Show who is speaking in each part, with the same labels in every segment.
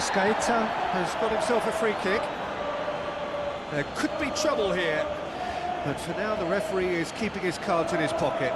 Speaker 1: Arrascaeta has got himself a free kick. There could be trouble here, but for now the referee is keeping his cards in his pocket.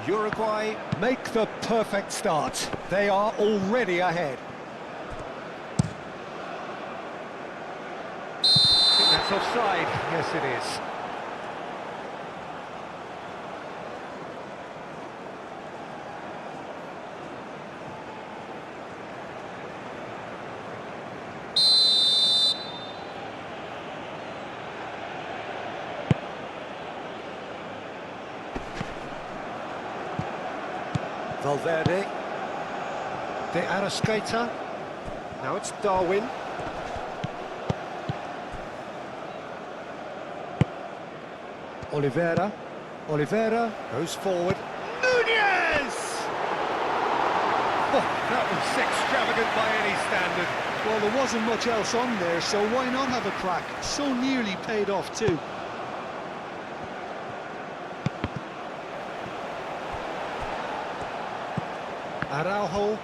Speaker 1: Uruguay make the perfect start. They are already ahead. I think that's offside. Yes, it is. Valverde, De Arrascaeta, now it's Darwin. Oliveira goes forward. Nunez! Oh, that was extravagant by any standard.
Speaker 2: Well, there wasn't much else on there, so why not have a crack? So nearly paid off too.
Speaker 1: Araujo.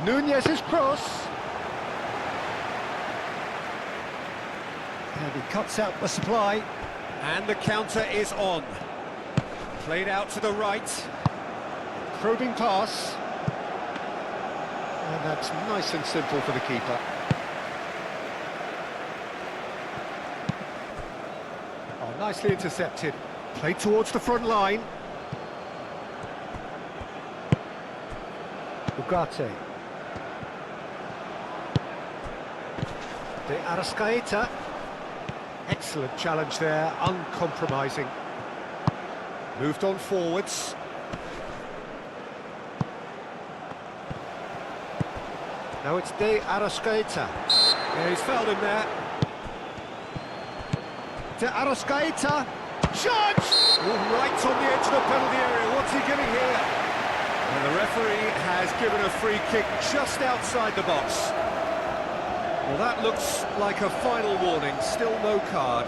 Speaker 1: Nunez's cross. And he cuts out the supply. And the counter is on. Played out to the right. Probing pass. And that's nice and simple for the keeper. Oh, nicely intercepted. Played towards the front line. Ugarte. De Arrascaeta. Excellent challenge there, uncompromising. Moved on forwards. Now it's De Arrascaeta. Yeah, he's fouled him there. De Arrascaeta. Shot! Oh, right on the edge of the penalty area. What's he giving here? And the referee has given a free kick just outside the box. Well, that looks like a final warning. Still no card.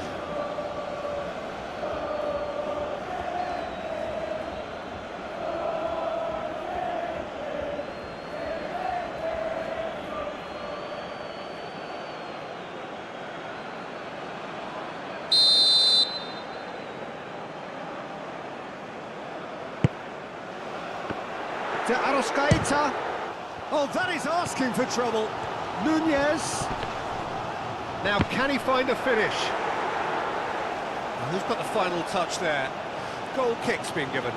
Speaker 1: De Arrascaeta. Oh, that is asking for trouble. Nunez. Now, can he find a finish? Well, who's got the final touch there? Goal kick's been given.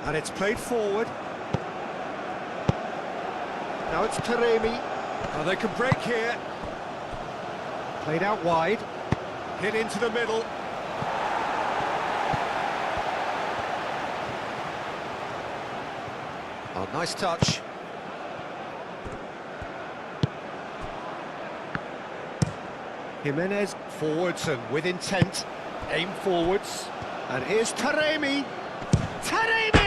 Speaker 1: And it's played forward. Now it's Taremi. Oh, they can break here. Played out wide, hit into the middle. Oh, nice touch. Jimenez forwards and with intent, aim forwards. And here's Taremi. Taremi!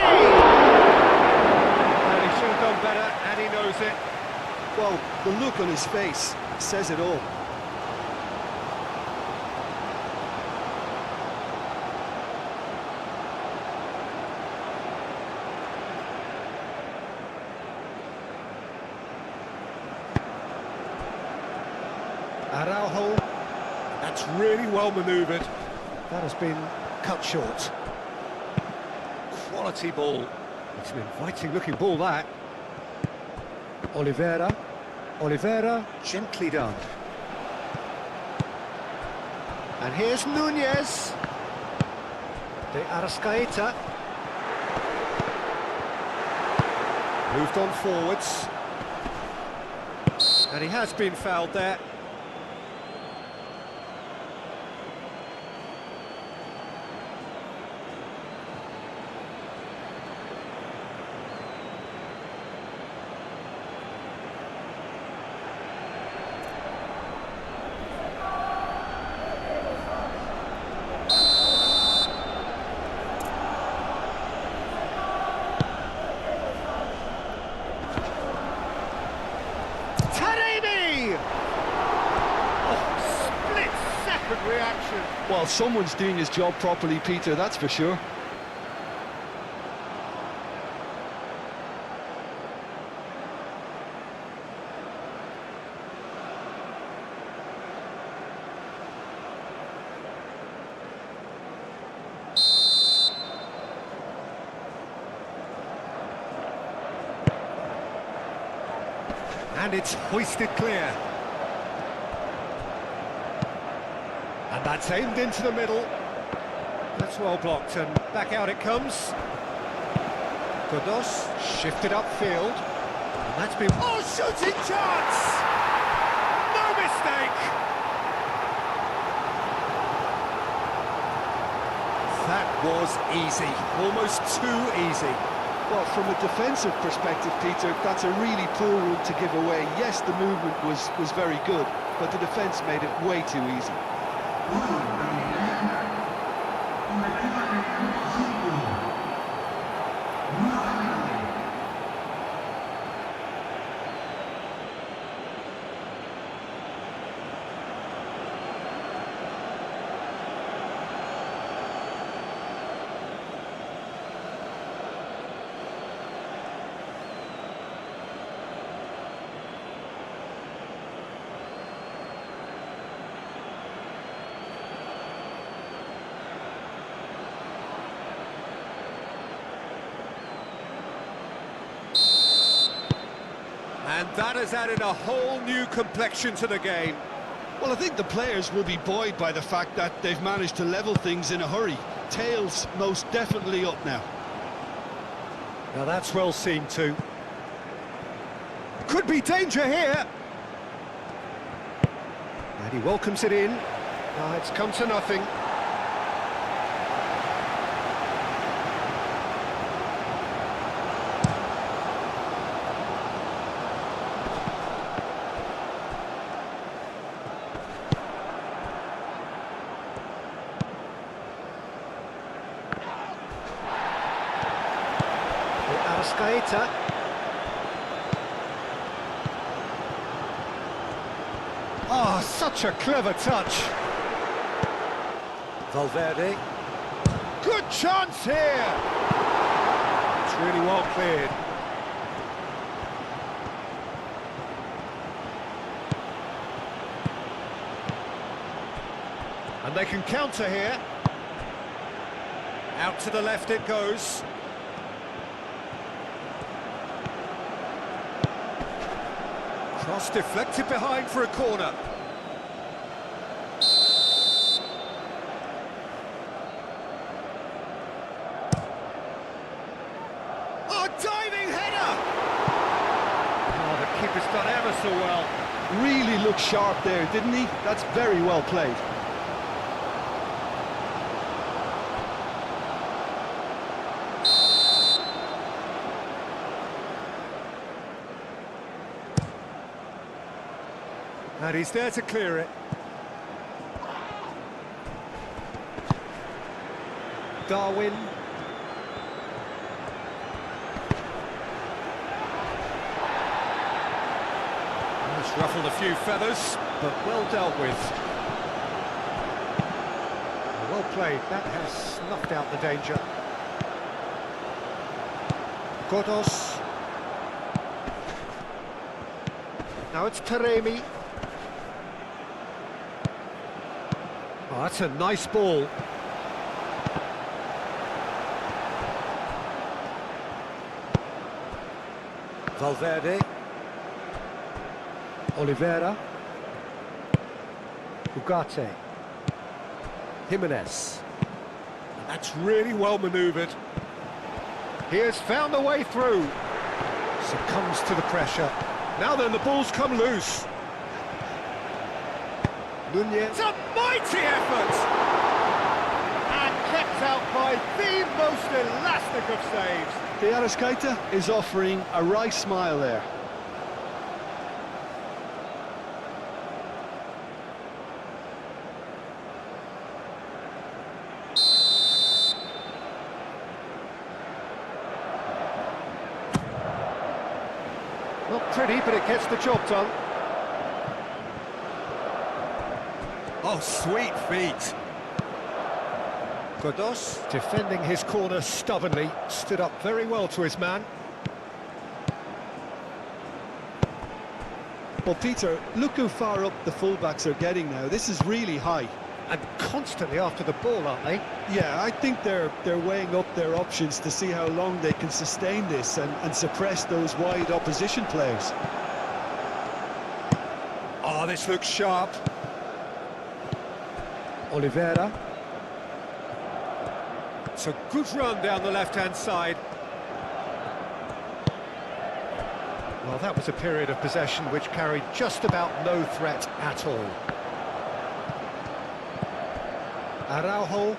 Speaker 1: And he should have done better, and he knows it.
Speaker 2: Well, the look on his face says it all.
Speaker 1: Araujo, that's really well manoeuvred. That has been cut short. quality ball. It's an inviting looking ball, that. Oliveira, gently done. And here's Nunez. De Arrascaeta. Moved on forwards. And he has been fouled there. Reaction.
Speaker 2: Well, someone's doing his job properly, Peter, that's for sure.
Speaker 1: And it's hoisted clear. And that's aimed into the middle. That's well blocked, and back out it comes. Godos shifted upfield. And that's been... Oh, shooting chance! No mistake! That was easy, almost too easy.
Speaker 2: Well, from a defensive perspective, Peter, that's a really poor route to give away. Yes, the movement was very good, but the defence made it way too easy.
Speaker 1: And that has added a whole new complexion to the game.
Speaker 2: Well, I think the players will be buoyed by the fact that they've managed to level things in a hurry. Tails most definitely up now.
Speaker 1: Now that's well seen too. Could be danger here. And he welcomes it in. Now it's come to nothing. Arrascaeta. Oh, such a clever touch. Valverde. Good chance here. It's really well cleared. And they can counter here. Out to the left it goes. Cross deflected behind for a corner. Oh, diving header! Oh, the keeper's done ever so well.
Speaker 2: Really looked sharp there, didn't he? That's very well played.
Speaker 1: And he's there to clear it. Darwin. It's ruffled a few feathers, but well dealt with. Well played, that has snuffed out the danger. Godos. Now it's Taremi. Oh, that's a nice ball. Valverde. Oliveira. Ugarte. Jimenez. And that's really well manoeuvred. He has found a way through. Succumbs to the pressure. Now then, the ball's come loose. Nunez. It's a mighty effort! And kept out by the most elastic of saves.
Speaker 2: De Arrascaeta is offering a wry smile there.
Speaker 1: Not pretty, but it gets the job done. Oh, sweet feet. Godos, defending his corner stubbornly, stood up very well to his man.
Speaker 2: Well, Peter, look how far up the fullbacks are getting now. This is really high.
Speaker 1: And constantly after the ball, aren't they?
Speaker 2: Yeah, I think they're weighing up their options to see how long they can sustain this and suppress those wide opposition players.
Speaker 1: Oh, this looks sharp. Oliveira. It's a good run down the left-hand side. Well, that was a period of possession which carried just about no threat at all. Araujo.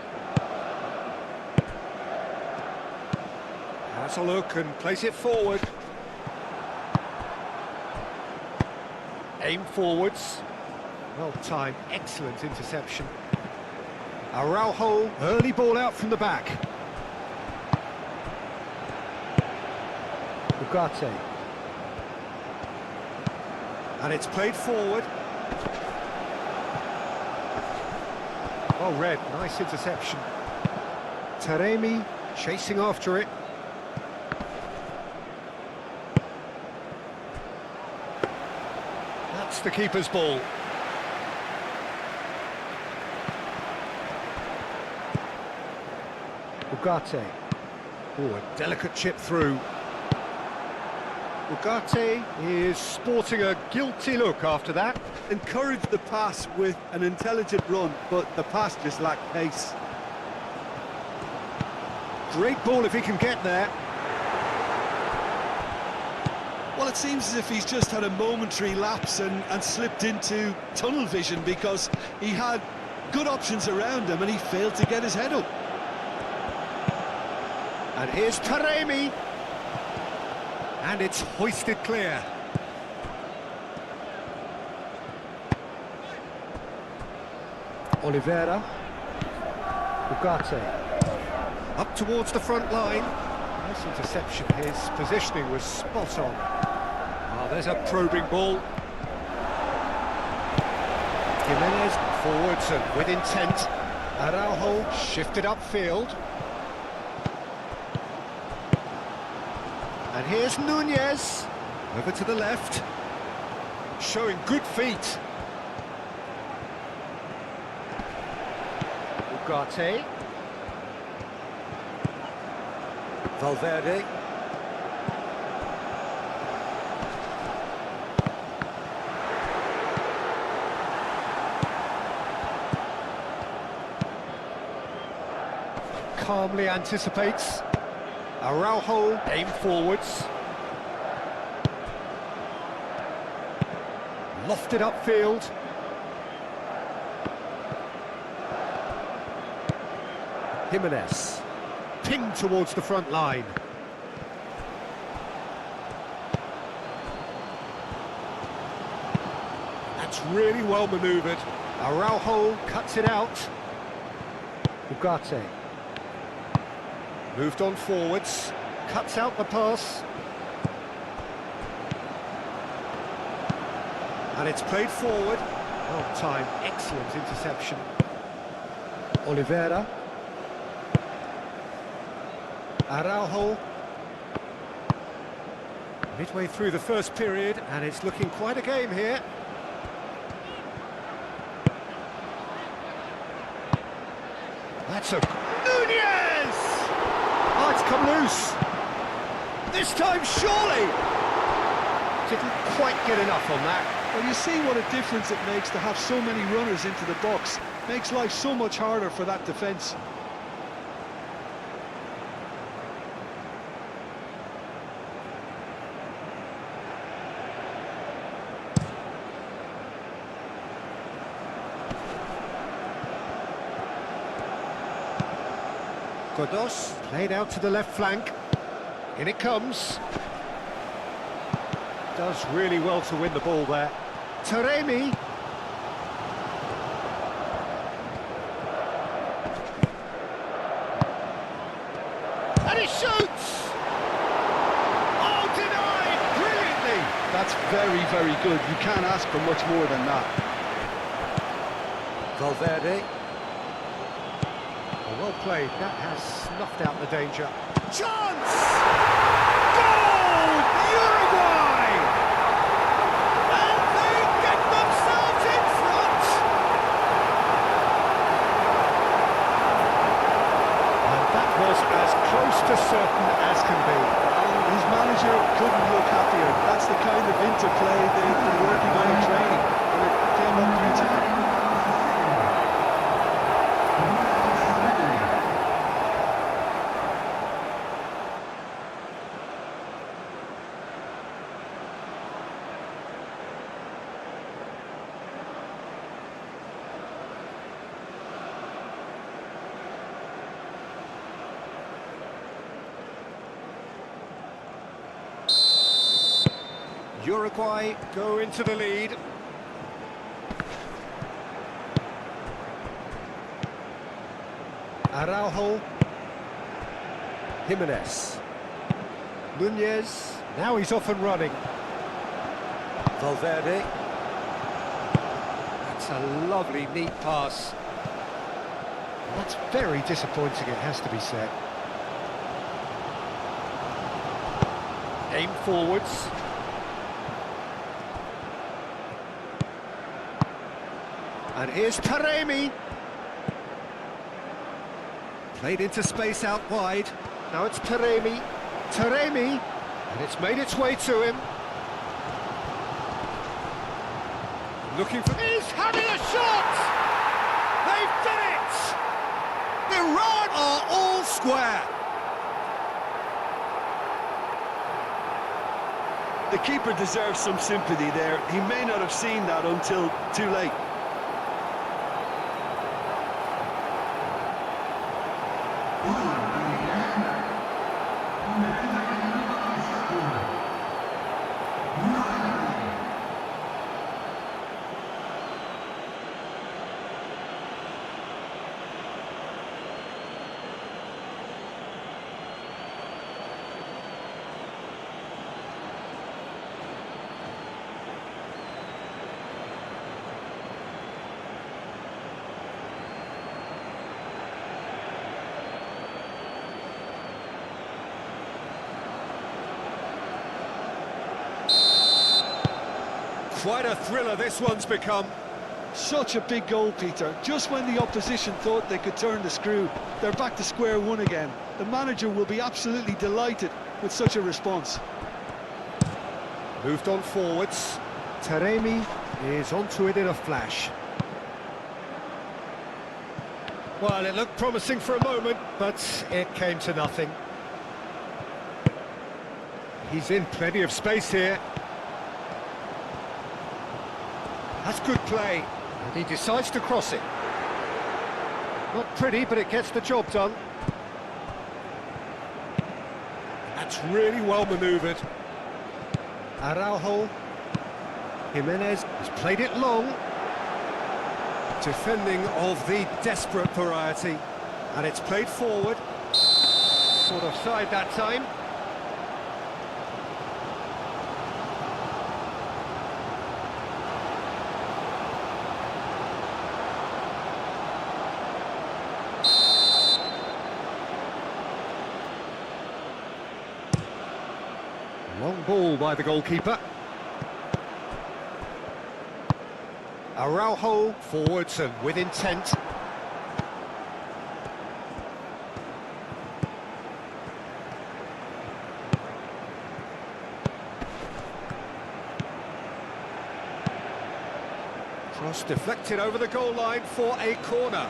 Speaker 1: Has a look and plays it forward. Aim forwards. Well timed, excellent interception. Araujo, early ball out from the back. Ugarte. And it's played forward. Oh, Red, nice interception. Taremi chasing after it. That's the keeper's ball. Ugarte. Oh, a delicate chip through. Ugarte is sporting a guilty look after that.
Speaker 2: Encouraged the pass with an intelligent run, but the pass just lacked pace.
Speaker 1: Great ball if he can get there.
Speaker 2: Well, it seems as if he's just had a momentary lapse and slipped into tunnel vision because he had good options around him and he failed to get his head up.
Speaker 1: And here's Taremi. And it's hoisted clear. Oliveira. Ugarte. Up towards the front line. Nice interception. His positioning was spot on. Oh, there's a probing ball. Jimenez forwards and with intent. Araujo shifted upfield. And here's Nunez, over to the left, showing good feet. Ugarte. Valverde. Calmly anticipates. Araujo, aim forwards. Lofted upfield. Jimenez, pinged towards the front line. That's really well manoeuvred. Araujo cuts it out. Ugarte. Moved on forwards, cuts out the pass. And it's played forward. Well timed, excellent interception. Oliveira. Araujo. Midway through the first period, and it's looking quite a game here. That's a... Nunez! Oh, it's come loose. This time, surely! didn't quite get enough on that.
Speaker 2: Well, you see what a difference it makes to have so many runners into the box. Makes life so much harder for that defence.
Speaker 1: Godos played out to the left flank. In it comes. Does really well to win the ball there. Taremi. And he shoots! Oh, denied! Brilliantly!
Speaker 2: That's very, very good. You can't ask for much more than that.
Speaker 1: Valverde. Well played, that has snuffed out the danger. Chance! Goal! Uruguay! And they get themselves in front! And that was as close to certain as can be.
Speaker 2: His manager couldn't look happier. That's the kind of interplay they've been working on in training, and it came up beautifully.
Speaker 1: Uruguay go into the lead. Araujo. Jimenez. Nunez. Now he's off and running. Valverde. That's a lovely, neat pass. That's very disappointing, it has to be said. Aim forwards. And here's Taremi. Played into space out wide. Now it's Taremi. Taremi. And it's made its way to him. Looking for... He's having a shot! They've done it! Iran are all square.
Speaker 2: The keeper deserves some sympathy there. He may not have seen that until too late.
Speaker 1: Quite a thriller this one's become.
Speaker 2: Such a big goal, Peter. Just when the opposition thought they could turn the screw, they're back to square one again. The manager will be absolutely delighted with such a response.
Speaker 1: Moved on forwards. Taremi is onto it in a flash. Well, it looked promising for a moment, but it came to nothing. He's in plenty of space here. That's good play, and he decides to cross it. Not pretty, but it gets the job done. That's really well manoeuvred. Araujo. Jimenez has played it long. Defending of the desperate variety. And it's played forward. Sort of side that time. Long ball by the goalkeeper. Araujo forwards and with intent. Cross deflected over the goal line for a corner.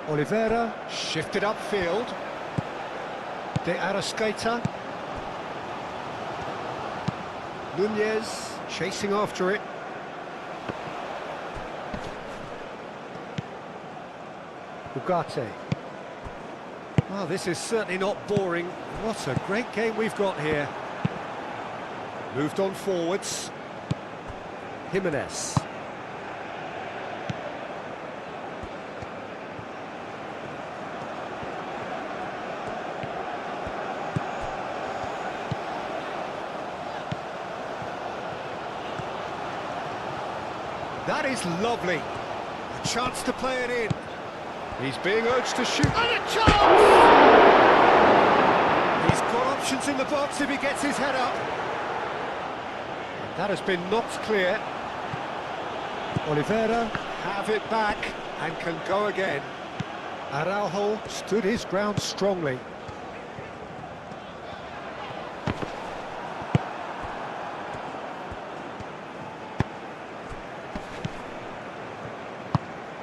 Speaker 1: Oliveira shifted upfield. De Arrascaeta. Nunez chasing after it. Ugarte. Well, this is certainly not boring. What a great game we've got here. Moved on forwards. Jimenez. That is lovely. A chance to play it in. He's being urged to shoot. And a chance! He's got options in the box if he gets his head up. That has been knocked clear. Oliveira have it back and can go again. Araujo stood his ground strongly.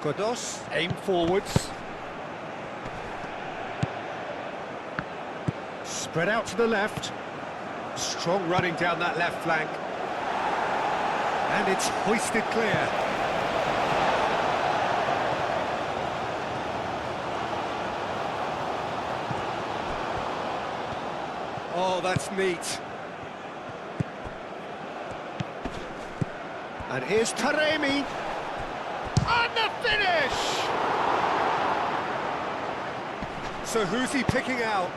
Speaker 1: Godos aim forwards. Spread out to the left. Strong running down that left flank. And it's hoisted clear. Oh, that's neat. And here's Taremi. And the finish! So who's he picking out?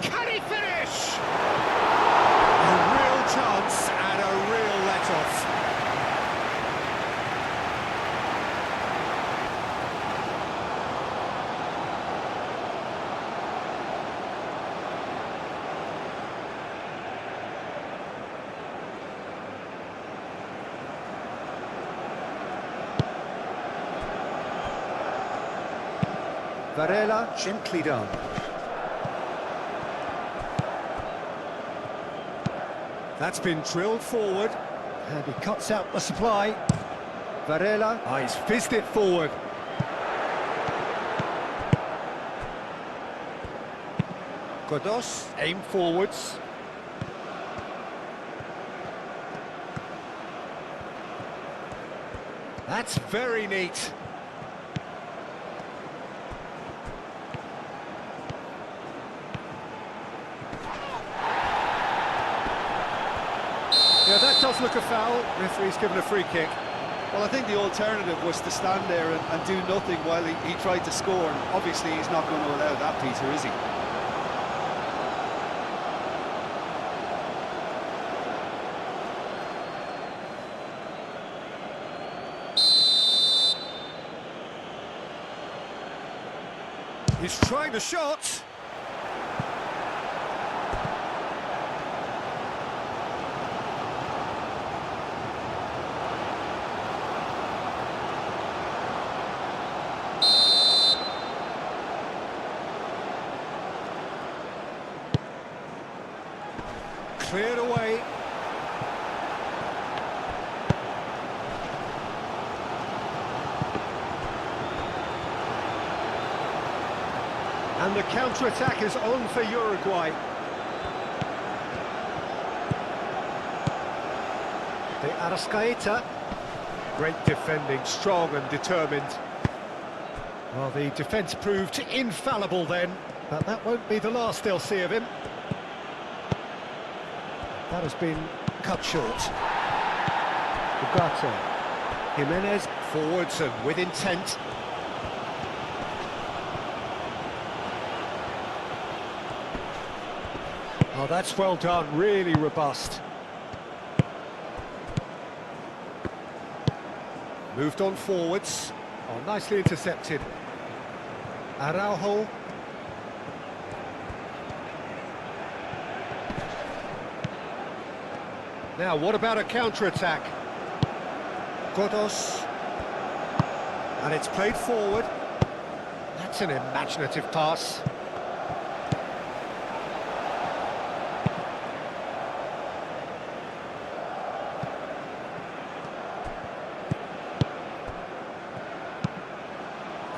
Speaker 1: Can he finish? A real chance and a real let-off. Varela gently done. That's been drilled forward, and he cuts out the supply. Varela, he's fizzed it forward. Godos, aim forwards. That's very neat. Yeah, that does look a foul. Referee's given a free kick.
Speaker 2: Well, I think the alternative was to stand there and do nothing while he tried to score. And obviously, he's not going to allow that, Peter, is he?
Speaker 1: He's trying the shot. Cleared away. And the counter-attack is on for Uruguay. De Arrascaeta. Great defending, strong and determined. Well, the defence proved infallible then, but that won't be the last they'll see of him. That has been cut short. Ugarte. Jimenez forwards and with intent. Oh, that's well done, really robust. Moved on forwards. Oh, nicely intercepted. Araujo. Now, what about a counter-attack? Godos. And it's played forward. That's an imaginative pass.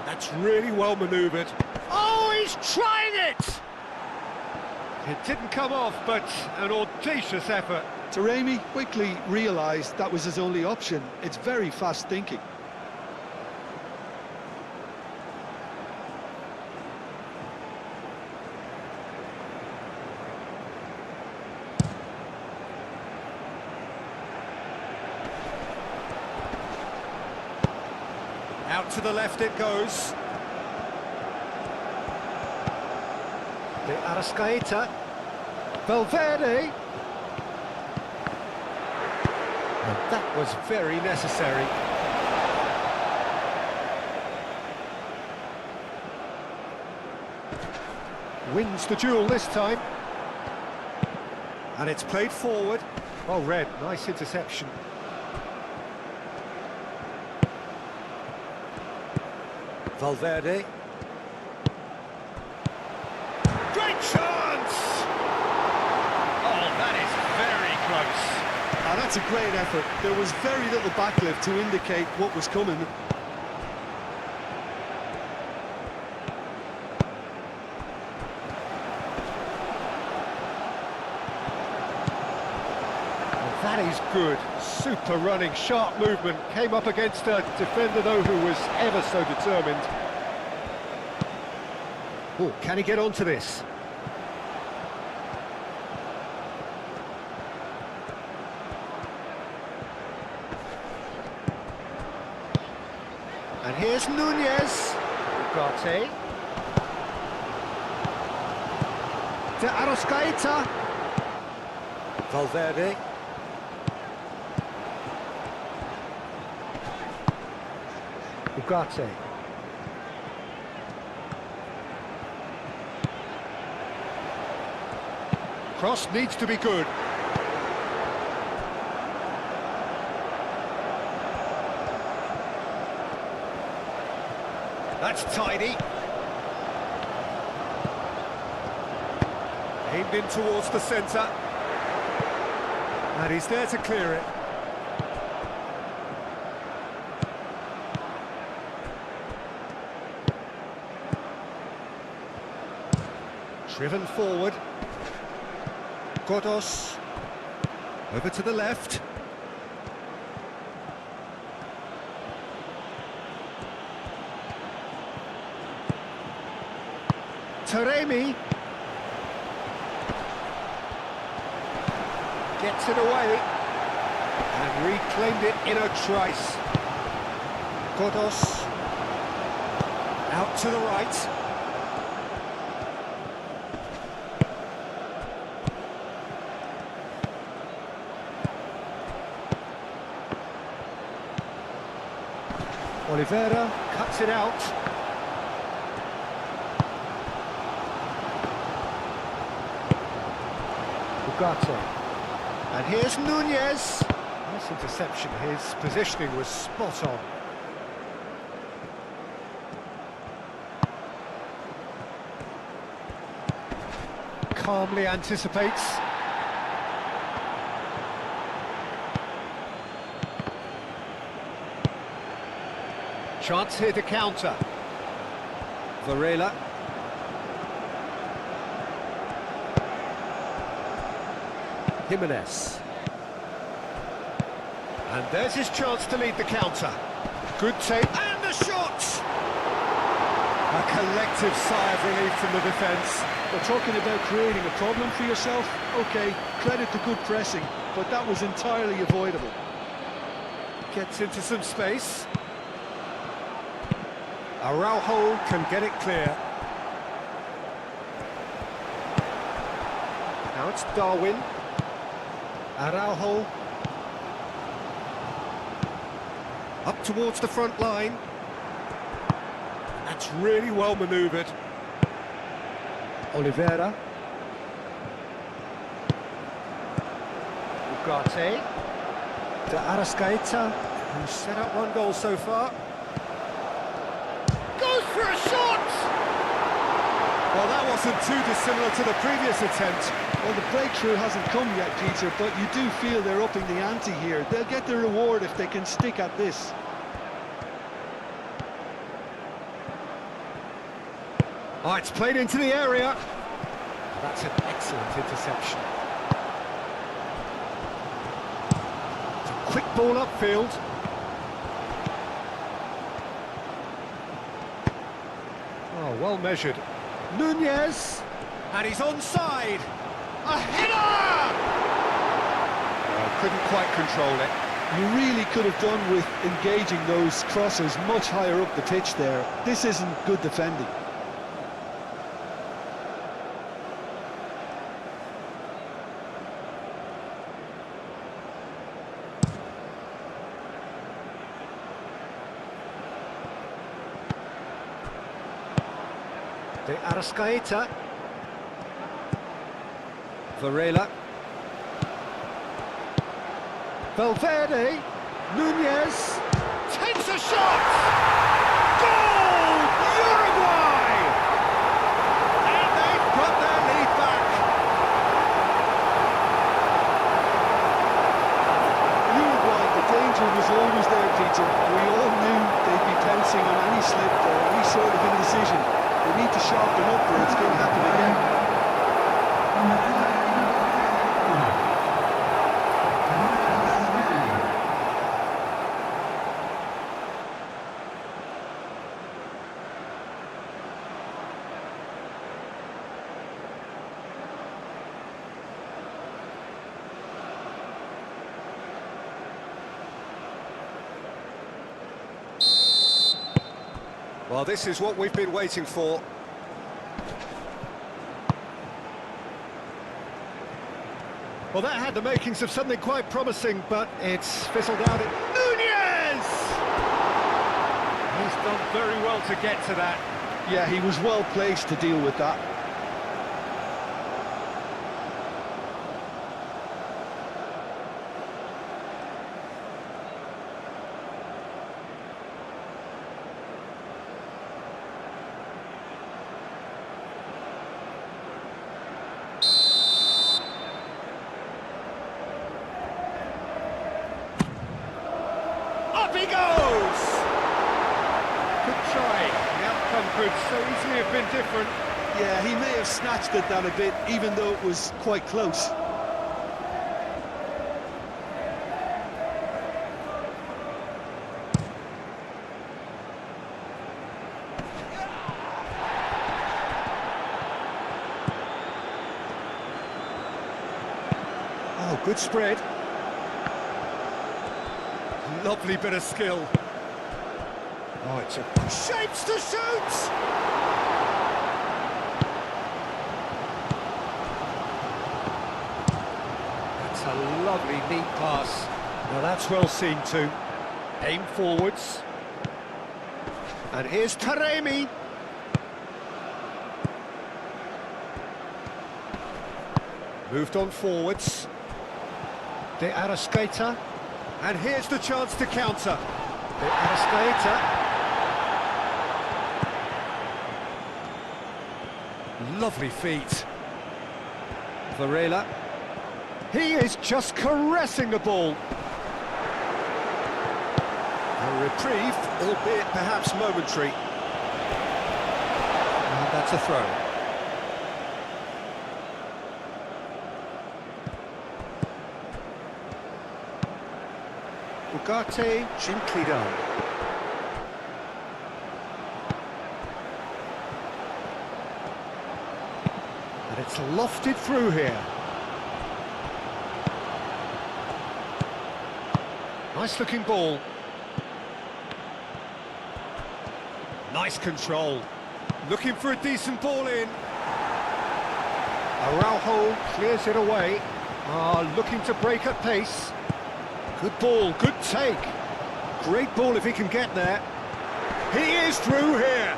Speaker 1: That's really well manoeuvred. Oh, he's trying it! It didn't come off, but an audacious effort.
Speaker 2: Taremi quickly realised that was his only option. It's very fast thinking.
Speaker 1: Out to the left it goes. De Arrascaeta. Valverde. And that was very necessary. Wins the duel this time. And it's played forward. Oh, Red, nice interception. Valverde. Great chance! Oh, that is very close.
Speaker 2: Ah, that's a great effort. There was very little backlift to indicate what was coming.
Speaker 1: That is good. Super running, sharp movement. Came up against a defender, though, who was ever so determined. Oh, can he get onto this? And here's Nunez. Ugarte. De Arrascaeta. Valverde. Ugarte. Cross needs to be good. That's tidy. Aimed in towards the centre. And he's there to clear it. Driven forward. Godos. Over to the left. Taremi. Gets it away. And reclaimed it in a trice. Godos. Out to the right. Oliveira cuts it out. Ugarte. And here's Nunez. Nice interception. His positioning was spot on. Calmly anticipates. Chance here to counter. Varela. Jimenez. And there's his chance to lead the counter. Good take. And the shot! A collective sigh of relief from the defence.
Speaker 2: We're talking about creating a problem for yourself. OK, credit to good pressing, but that was entirely avoidable.
Speaker 1: Gets into some space. Araujo can get it clear. Now it's Darwin. Araujo. Up towards the front line. That's really well manoeuvred. Oliveira. Ugarte. De Arrascaeta. He's set up one goal so far. Goes for a shot! Well, that wasn't too dissimilar to the previous attempt.
Speaker 2: Well, the breakthrough hasn't come yet, Peter, but you do feel they're upping the ante here. They'll get the reward if they can stick at this.
Speaker 1: Oh, it's played into the area. That's an excellent interception. It's a quick ball upfield. Oh, well measured. Nunez, and he's onside. A header! Oh, couldn't quite control it.
Speaker 2: You really could have done with engaging those crosses much higher up the pitch there. This isn't good defending.
Speaker 1: De Arrascaeta. Varela. Valverde. Nunez. Takes a shot! Goal! Uruguay! And they've got their lead back.
Speaker 2: Uruguay, the danger was always there, Peter. We all knew they'd be pouncing on any slip or any sort of indecision. They need to sharpen up or it's going to happen again.
Speaker 1: Well, this is what we've been waiting for. Well, that had the makings of something quite promising, but it's fizzled out. Nunez! He's done very well to get to that.
Speaker 2: Yeah, he was well placed to deal with that.
Speaker 1: Up he goes! Good try. The outcome could so easily have been different.
Speaker 2: Yeah, he may have snatched at that a bit, even though it was quite close.
Speaker 1: Oh, good spread. Lovely bit of skill. Oh, it's a shapes to shoot! That's a lovely, neat pass. Now that's well seen too. Aim forwards. And here's Taremi. Moved on forwards. De Arrascaeta. And here's the chance to counter. De Arrascaeta. Lovely feet. Varela. He is just caressing the ball. A reprieve, albeit perhaps momentary. And that's a throw. Ugarte, gently done. And it's lofted through here. Nice looking ball. Nice control. Looking for a decent ball in. Araujo clears it away. Looking to break at pace. Good ball, good take. Great ball if he can get there. He is through here.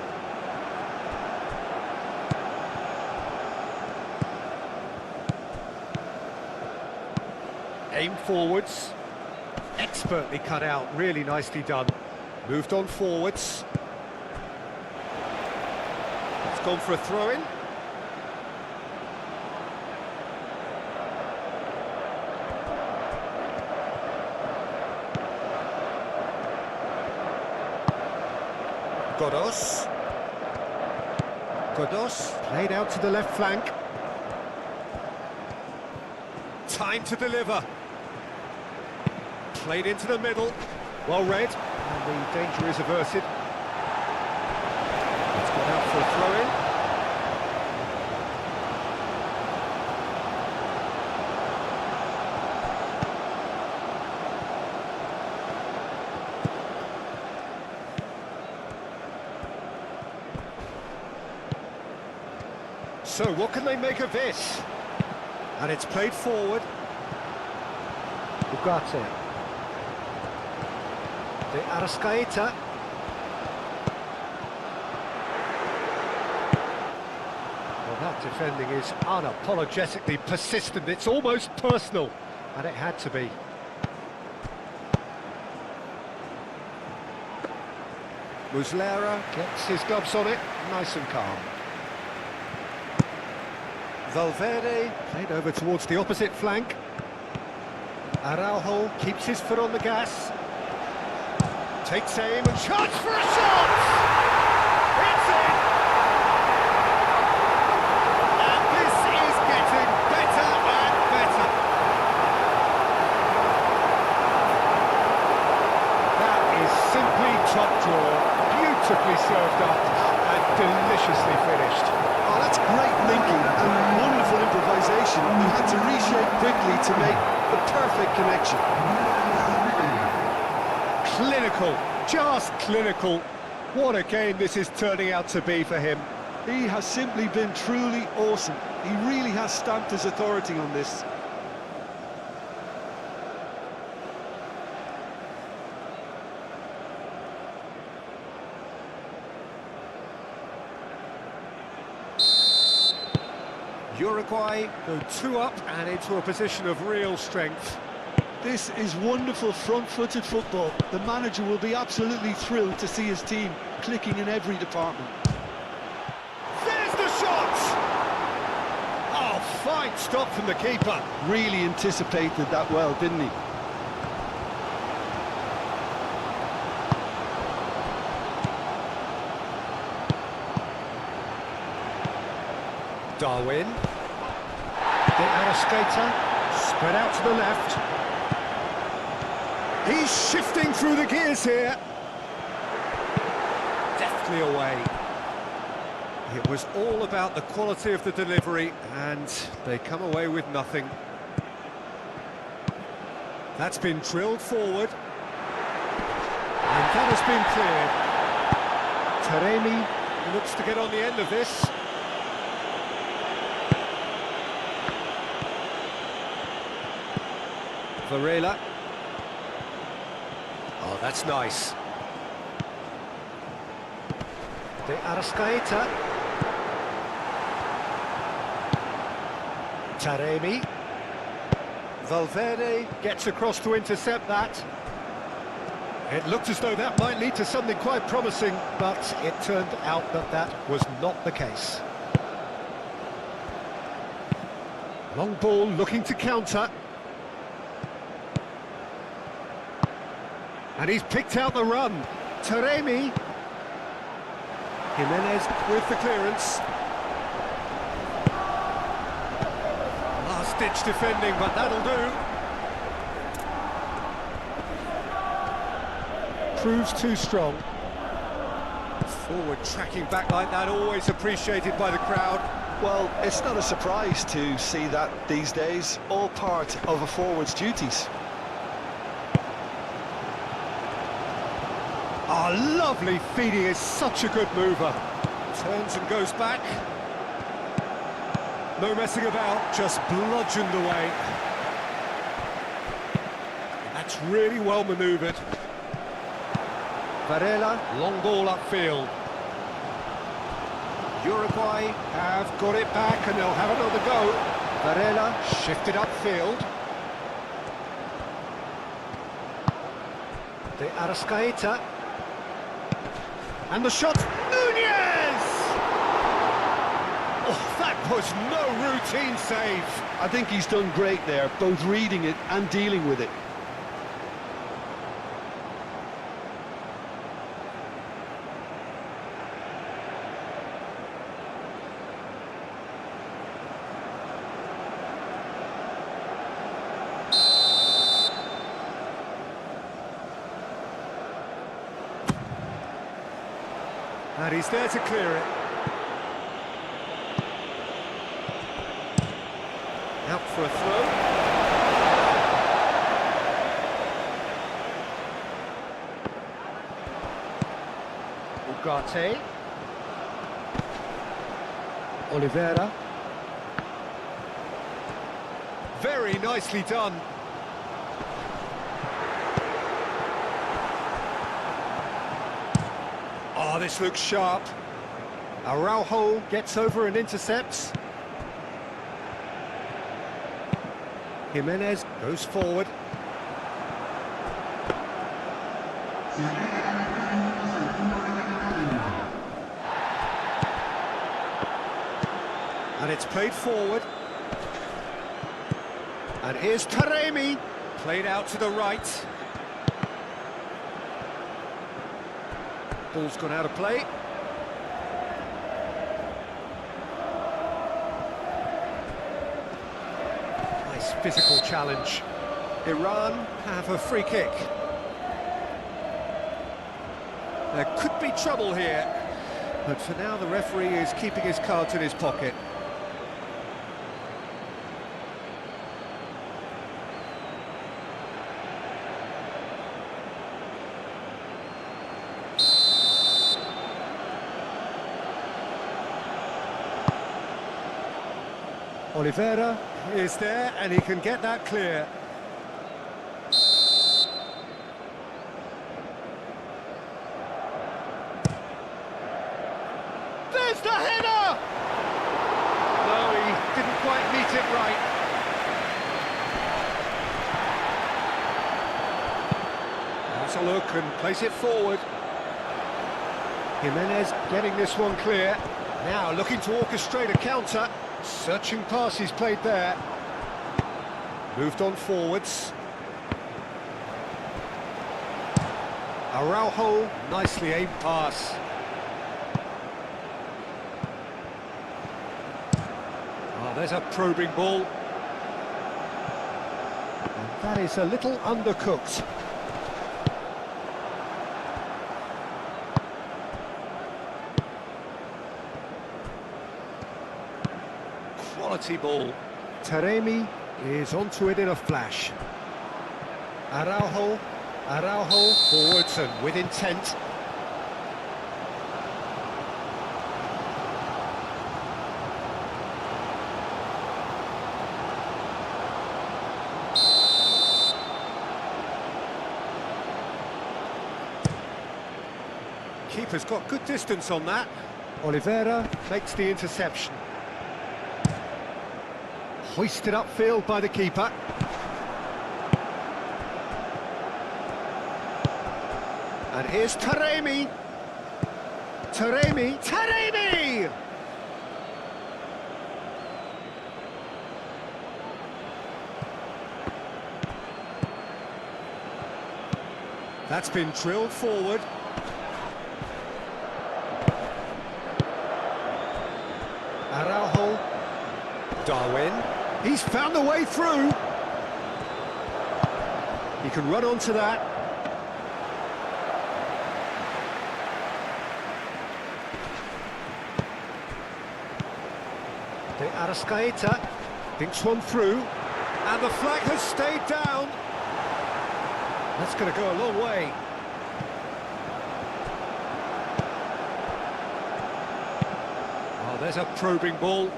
Speaker 1: Aim forwards. Expertly cut out, really nicely done. Moved on forwards. It's gone for a throw-in. Godos played out to the left flank. Time to deliver. Played into the middle. Well read. And the danger is averted. It's gone out for a throw-in. So, what can they make of this? And it's played forward. Ugarte. De Arrascaeta. Well, that defending is unapologetically persistent. It's almost personal, and it had to be. Muslera gets his gloves on it, nice and calm. Valverde played over towards the opposite flank. Araujo keeps his foot on the gas. Takes aim and shots for a shot! It's in! And this is getting better and better. That is simply top draw, beautifully served up and deliciously finished.
Speaker 2: Oh, that's great linking and wonderful improvisation. He had to reshape quickly to make the perfect connection.
Speaker 1: Clinical, just clinical. What a game this is turning out to be for him.
Speaker 2: He has simply been truly awesome. He really has stamped his authority on this.
Speaker 1: Uruguay go 2 up and into a position of real strength.
Speaker 2: This is wonderful front-footed football. The manager will be absolutely thrilled to see his team clicking in every department.
Speaker 1: There's the shot! Oh, fine stop from the keeper.
Speaker 2: Really anticipated that well, didn't he?
Speaker 1: Darwin. De Arrascaeta, spread out to the left. He's shifting through the gears here. Deftly away. It was all about the quality of the delivery, and they come away with nothing. That's been drilled forward. And that has been cleared. Taremi looks to get on the end of this. Varela. Oh, that's nice. De Arrascaeta. Taremi. Valverde gets across to intercept that. It looked as though that might lead to something quite promising, but it turned out that that was not the case. Long ball looking to counter. And he's picked out the run. Taremi. Jimenez with the clearance. Last-ditch defending, but that'll do. Proves too strong. Forward tracking back like that, always appreciated by the crowd.
Speaker 2: Well, it's not a surprise to see that these days, all part of a forward's duties.
Speaker 1: Oh, lovely feeding, is such a good mover. Turns and goes back. No messing about, just bludgeoned away. That's really well manoeuvred. Varela, long ball upfield. Uruguay have got it back and they'll have another go. Varela shifted upfield. De Arrascaeta. And the shot, Nunez! Oh, that was no routine save.
Speaker 2: I think he's done great there, both reading it and dealing with it.
Speaker 1: And he's there to clear it. Out for a throw. Ugarte. Oliveira. Very nicely done. Oh, this looks sharp. Araujo gets over and intercepts. Jimenez goes forward. And it's played forward. And here's Taremi. Played out to the right. Ball's gone out of play. Nice physical challenge. Iran have a free kick. There could be trouble here, but for now the referee is keeping his cards in his pocket. Oliveira is there, and he can get that clear. There's the header! No, he didn't quite meet it right. That's a look and place it forward. Jimenez getting this one clear. Now looking to orchestrate a counter. Searching pass he's played there. Moved on forwards. Araujo, nicely aimed pass. Oh, there's a probing ball. And that is a little undercooked. Quality ball. Taremi is onto it in a flash. Araujo forwards and with intent. Keeper's got good distance on that. Oliveira makes the interception. Hoisted upfield by the keeper. And here's Taremi. Taremi! That's been drilled forward. Araujo. Darwin. He's found the way through. He can run onto that. De Arrascaeta thinks one through, and the flag has stayed down. That's going to go a long way. Oh, there's a probing ball.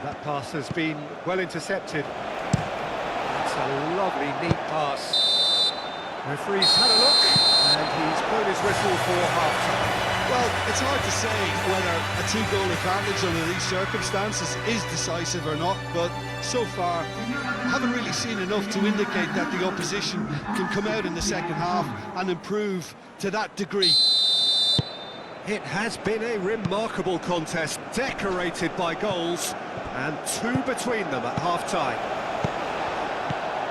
Speaker 1: That pass has been well intercepted. That's a lovely, neat pass. Referee's had a look, and he's blown his whistle for half-time.
Speaker 2: Well, it's hard to say whether a two-goal advantage under these circumstances is decisive or not, but so far, I haven't really seen enough to indicate that the opposition can come out in the second half and improve to that degree.
Speaker 1: It has been a remarkable contest, decorated by goals, and two between them at half-time.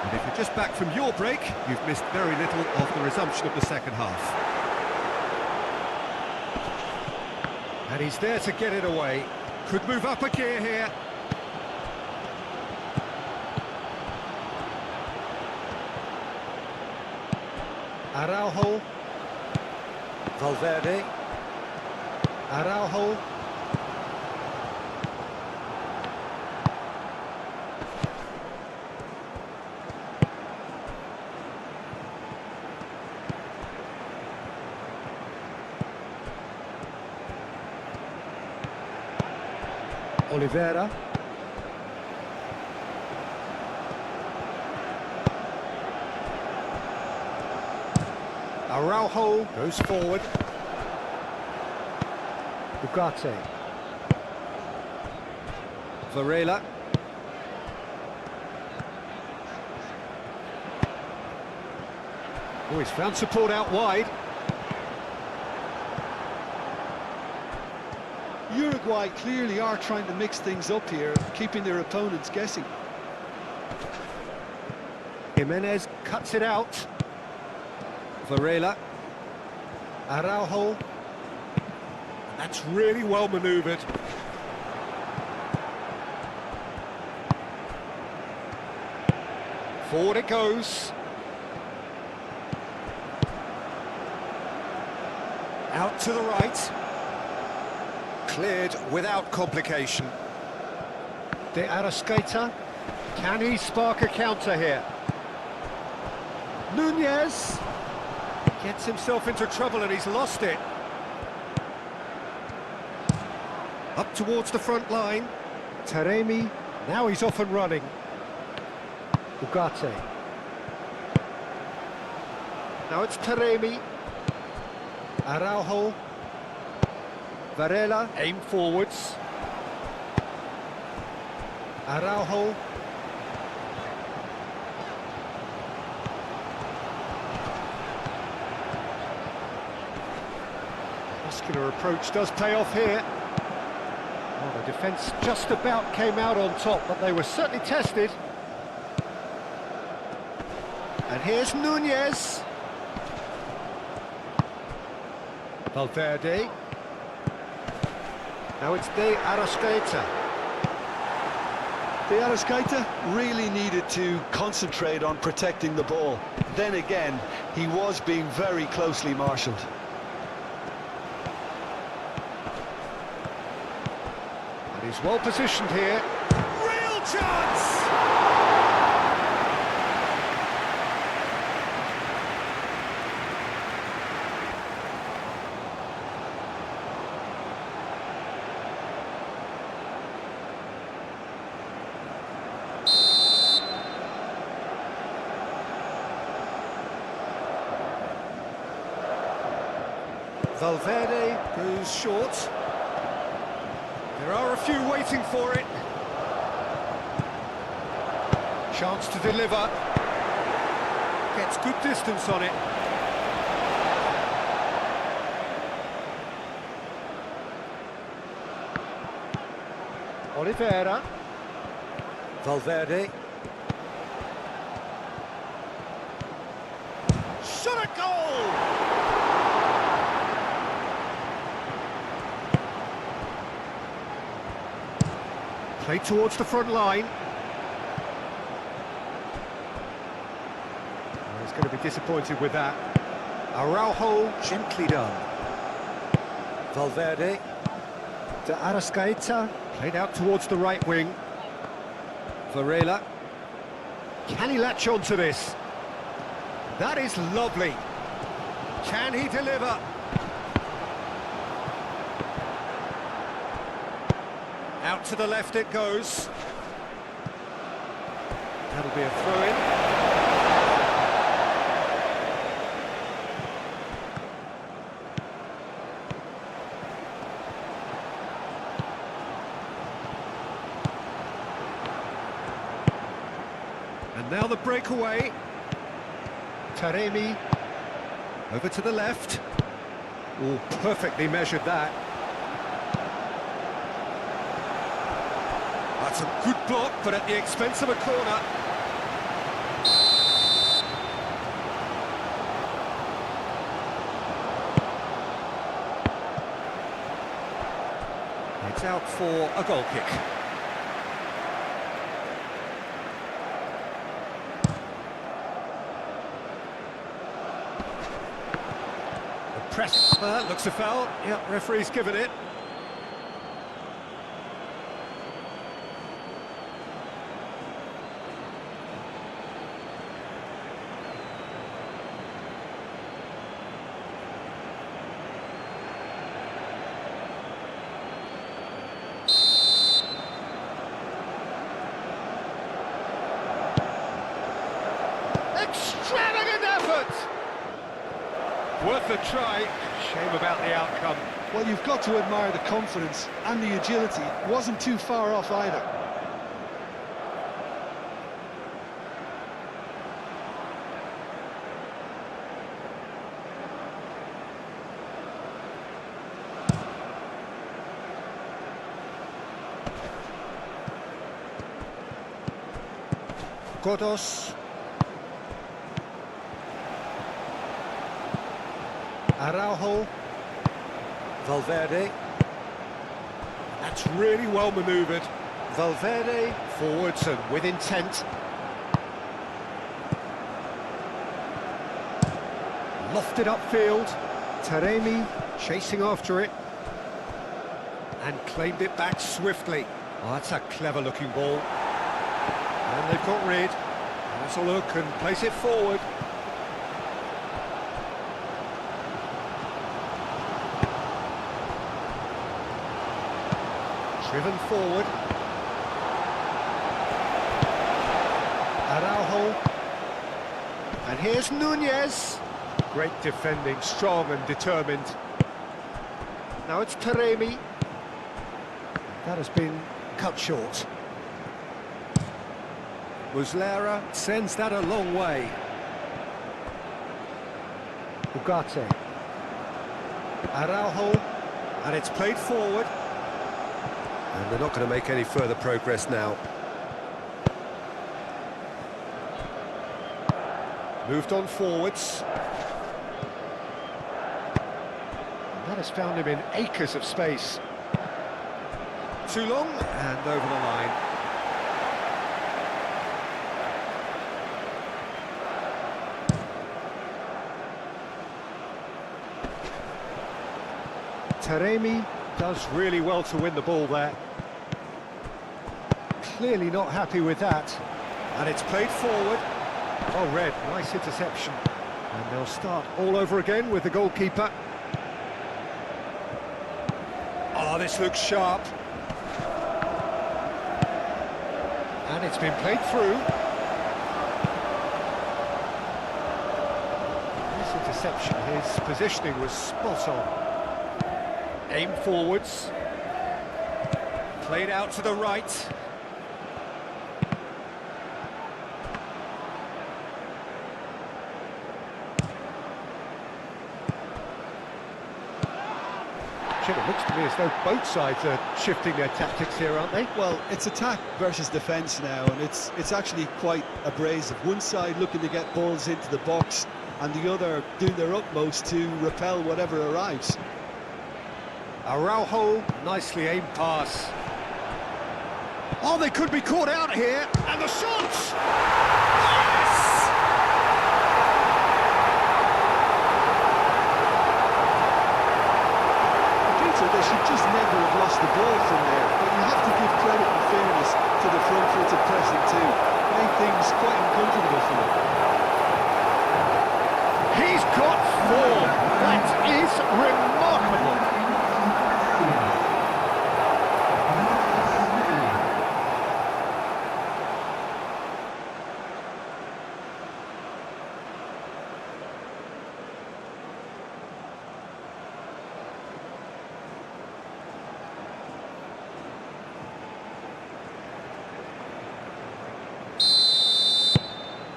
Speaker 1: And if you're just back from your break, you've missed very little of the resumption of the second half. And he's there to get it away. Could move up a gear here. Araujo. Valverde. Araujo. Oliveira. Araujo goes forward. Ugarte. Varela. Oh, he's found support out wide.
Speaker 2: Uruguay clearly are trying to mix things up here, keeping their opponents guessing.
Speaker 1: Jimenez cuts it out. Varela. Araujo. That's really well manoeuvred. Forward it goes. Out to the right. Cleared without complication. De Arrascaeta. Can he spark a counter here? Nunez gets himself into trouble and he's lost it. Up towards the front line. Taremi. Now he's off and running. Ugarte. Now it's Taremi. Araujo. Varela, aim forwards. Araujo. Muscular approach does pay off here. Well, the defence just about came out on top, but they were certainly tested. And here's Nunez. Valverde. Now it's De Arrascaeta.
Speaker 2: De Arrascaeta really needed to concentrate on protecting the ball. Then again, he was being very closely marshalled.
Speaker 1: And he's well positioned here. Real chance! Valverde goes short. There are a few waiting for it. Chance to deliver. Gets good distance on it. Oliveira. Valverde. Shot a goal! Play towards the front line. Oh, he's going to be disappointed with that. Araujo, gently done. Valverde. De Arrascaeta. Played out towards the right wing. Varela. Can he latch on to this? That is lovely. Can he deliver? Out to the left it goes. That'll be a throw-in. Now the breakaway. Taremi. Over to the left. Oh, perfectly measured that. That's a good block, but at the expense of a corner. It's out for a goal kick. The press. Looks a foul. Yep, referee's given it. Extravagant effort! Worth a try. Shame about the outcome.
Speaker 2: Well, you've got to admire the confidence and the agility. Wasn't too far off either.
Speaker 1: Godos. Araujo. Valverde. That's really well manoeuvred. Valverde forwards and with intent. Lofted upfield. Taremi chasing after it. And claimed it back swiftly. Oh, that's a clever looking ball. And they've got rid. Has a look and place it forward. Driven forward. Araujo. And here's Nunez. Great defending, strong and determined. Now it's Taremi. That has been cut short. Muslera sends that a long way. Ugarte. Araujo. And it's played forward. And they're not going to make any further progress now. Moved on forwards. And that has found him in acres of space. Too long, and over the line. Taremi does really well to win the ball there. Clearly not happy with that. And it's played forward. Oh, Red, nice interception. And they'll start all over again with the goalkeeper. Oh, this looks sharp. And it's been played through. This interception, his positioning was spot on. Aim forwards. Played out to the right. It looks to me as though both sides are shifting their tactics here, aren't they?
Speaker 2: Well, it's attack versus defence now, and it's actually quite abrasive. One side looking to get balls into the box, and the other doing their utmost to repel whatever arrives.
Speaker 1: Araujo, nicely aimed pass. Oh, they could be caught out here, and the shots! Yes!
Speaker 2: They should just never have lost the ball from there, but you have to give credit and fairness to the front-footed pressing too. Made things quite uncomfortable for them.
Speaker 1: He's got form. That is remarkable.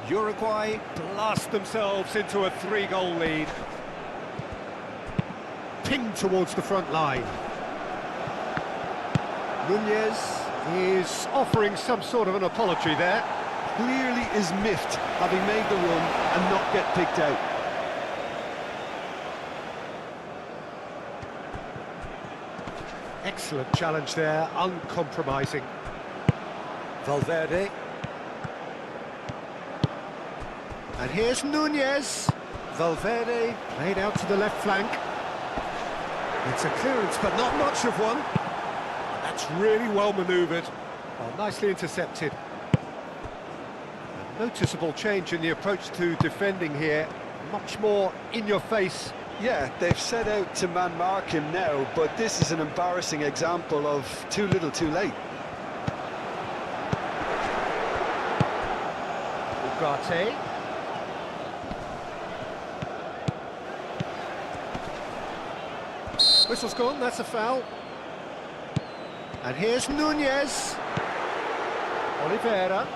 Speaker 1: Uruguay blast themselves into a 3-goal lead. Pinged towards the front line. Nunez is offering some sort of an apology there.
Speaker 2: Clearly is miffed having made the run and not get picked out.
Speaker 1: Excellent challenge there, uncompromising. Valverde. And here's Nunez. Valverde played out to the left flank. It's a clearance, but not much of one. That's really well manoeuvred. Well, nicely intercepted. A noticeable change in the approach to defending here. Much more in your face.
Speaker 2: Yeah, they've set out to man-mark him now, but this is an embarrassing example of too little too late.
Speaker 1: Ugarte. Whistle's gone, that's a foul. And here's Nunez. Oliveira.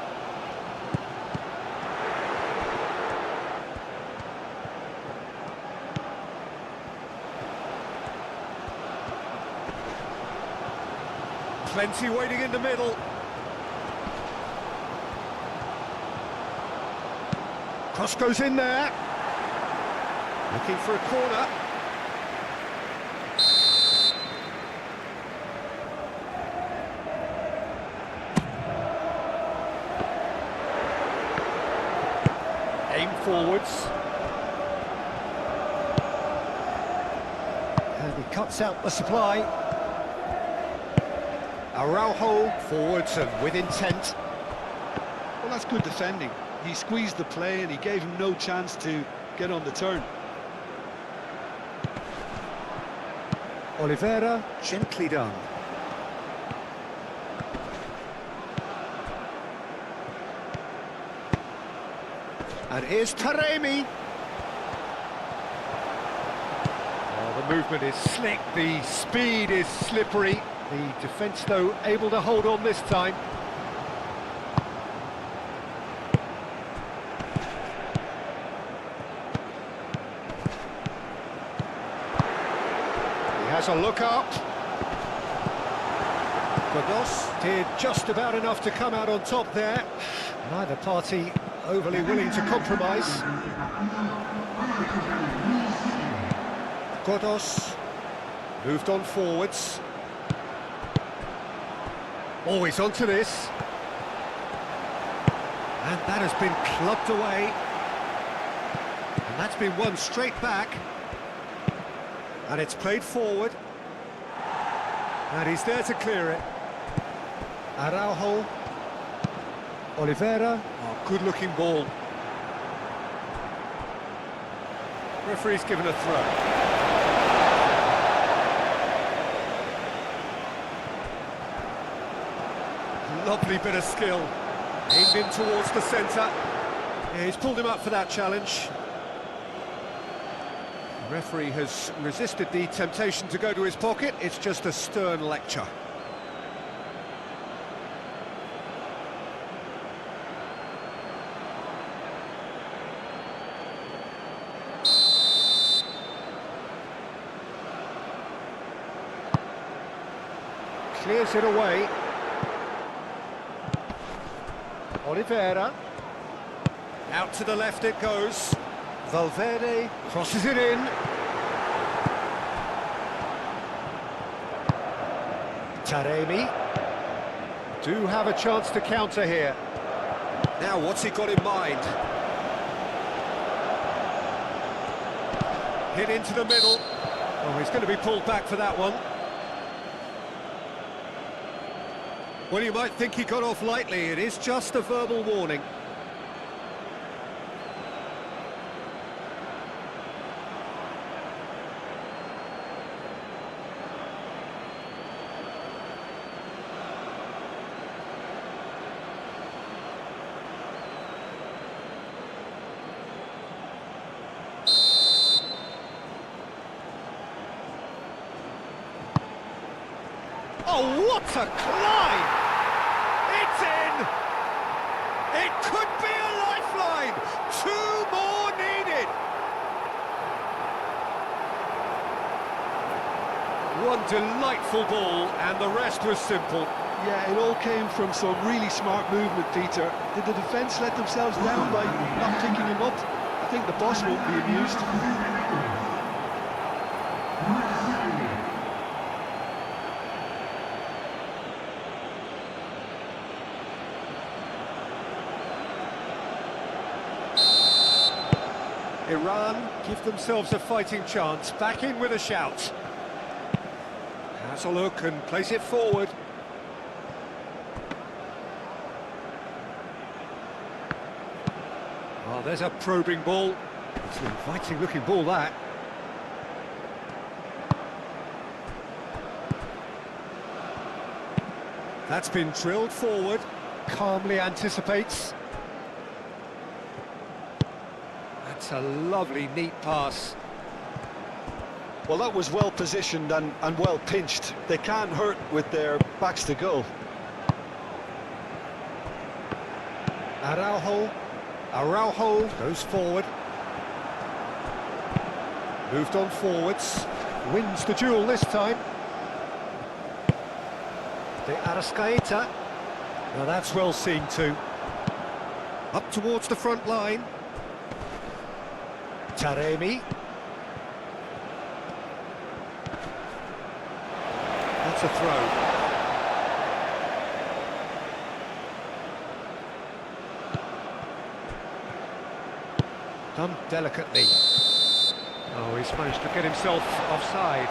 Speaker 1: Plenty waiting in the middle. Cross goes in there. Looking for a corner. Aim forwards. And he cuts out the supply. Araujo forwards and with intent.
Speaker 2: Well, that's good defending. He squeezed the play and he gave him no chance to get on the turn.
Speaker 1: Oliveira, gently done. And here's Taremi. Oh, the movement is slick, the speed is slippery. The defence, though, able to hold on this time. He has a look up. Godos did just about enough to come out on top there. Neither party overly willing to compromise. Godos moved on forwards. Always onto this. And that has been clubbed away. And that's been won straight back. And it's played forward. And he's there to clear it. Araujo. Oliveira. Oh, good-looking ball. Referee's given a throw. Lovely bit of skill. Aimed in towards the centre. Yeah, he's pulled him up for that challenge. The referee has resisted the temptation to go to his pocket. It's just a stern lecture. Clears it away. Oliveira. Out to the left it goes. Valverde crosses it in. Taremi. Do have a chance to counter here. Now what's he got in mind? Hit into the middle. Oh, he's going to be pulled back for that one. Well, you might think he got off lightly. It is just a verbal warning. Oh, what a climb! It's in! It could be a lifeline! one delightful ball, and the rest was simple.
Speaker 2: Yeah, it all came from some really smart movement, Peter. Did the defence let themselves down by not picking him up? I think the boss won't be amused.
Speaker 1: Iran give themselves a fighting chance, back in with a shout. Has a look and plays it forward. Oh, there's a probing ball. It's an inviting looking ball, that. That's been drilled forward, calmly anticipates. That's a lovely, neat pass.
Speaker 2: Well, that was well positioned and well pinched. They can't hurt with their backs to goal.
Speaker 1: Araujo goes forward. Moved on forwards. Wins the duel this time. De Arrascaeta. Now that's well seen too. Up towards the front line. Taremi. That's a throw. Done delicately. Oh, he's managed to get himself offside.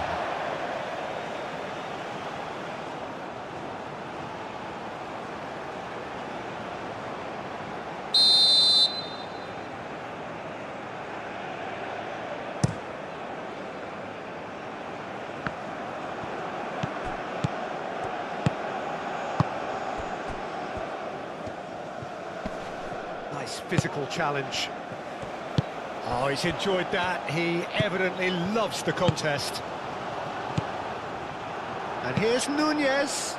Speaker 1: Nice physical challenge. Oh, he's enjoyed that. He evidently loves the contest. And here's Nunez.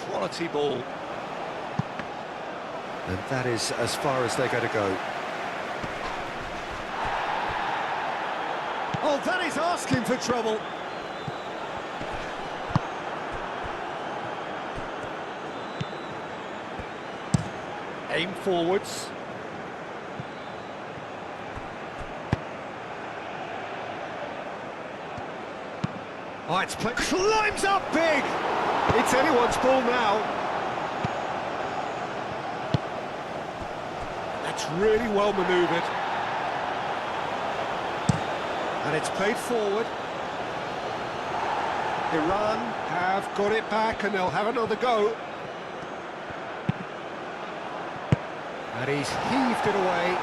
Speaker 1: Quality ball. And that is as far as they're going to go. Oh, that is asking for trouble. Aim forwards. Oh, it's played. Climbs up big! It's anyone's ball now. That's really well manoeuvred. And it's played forward. Iran have got it back and they'll have another go. And he's heaved it away.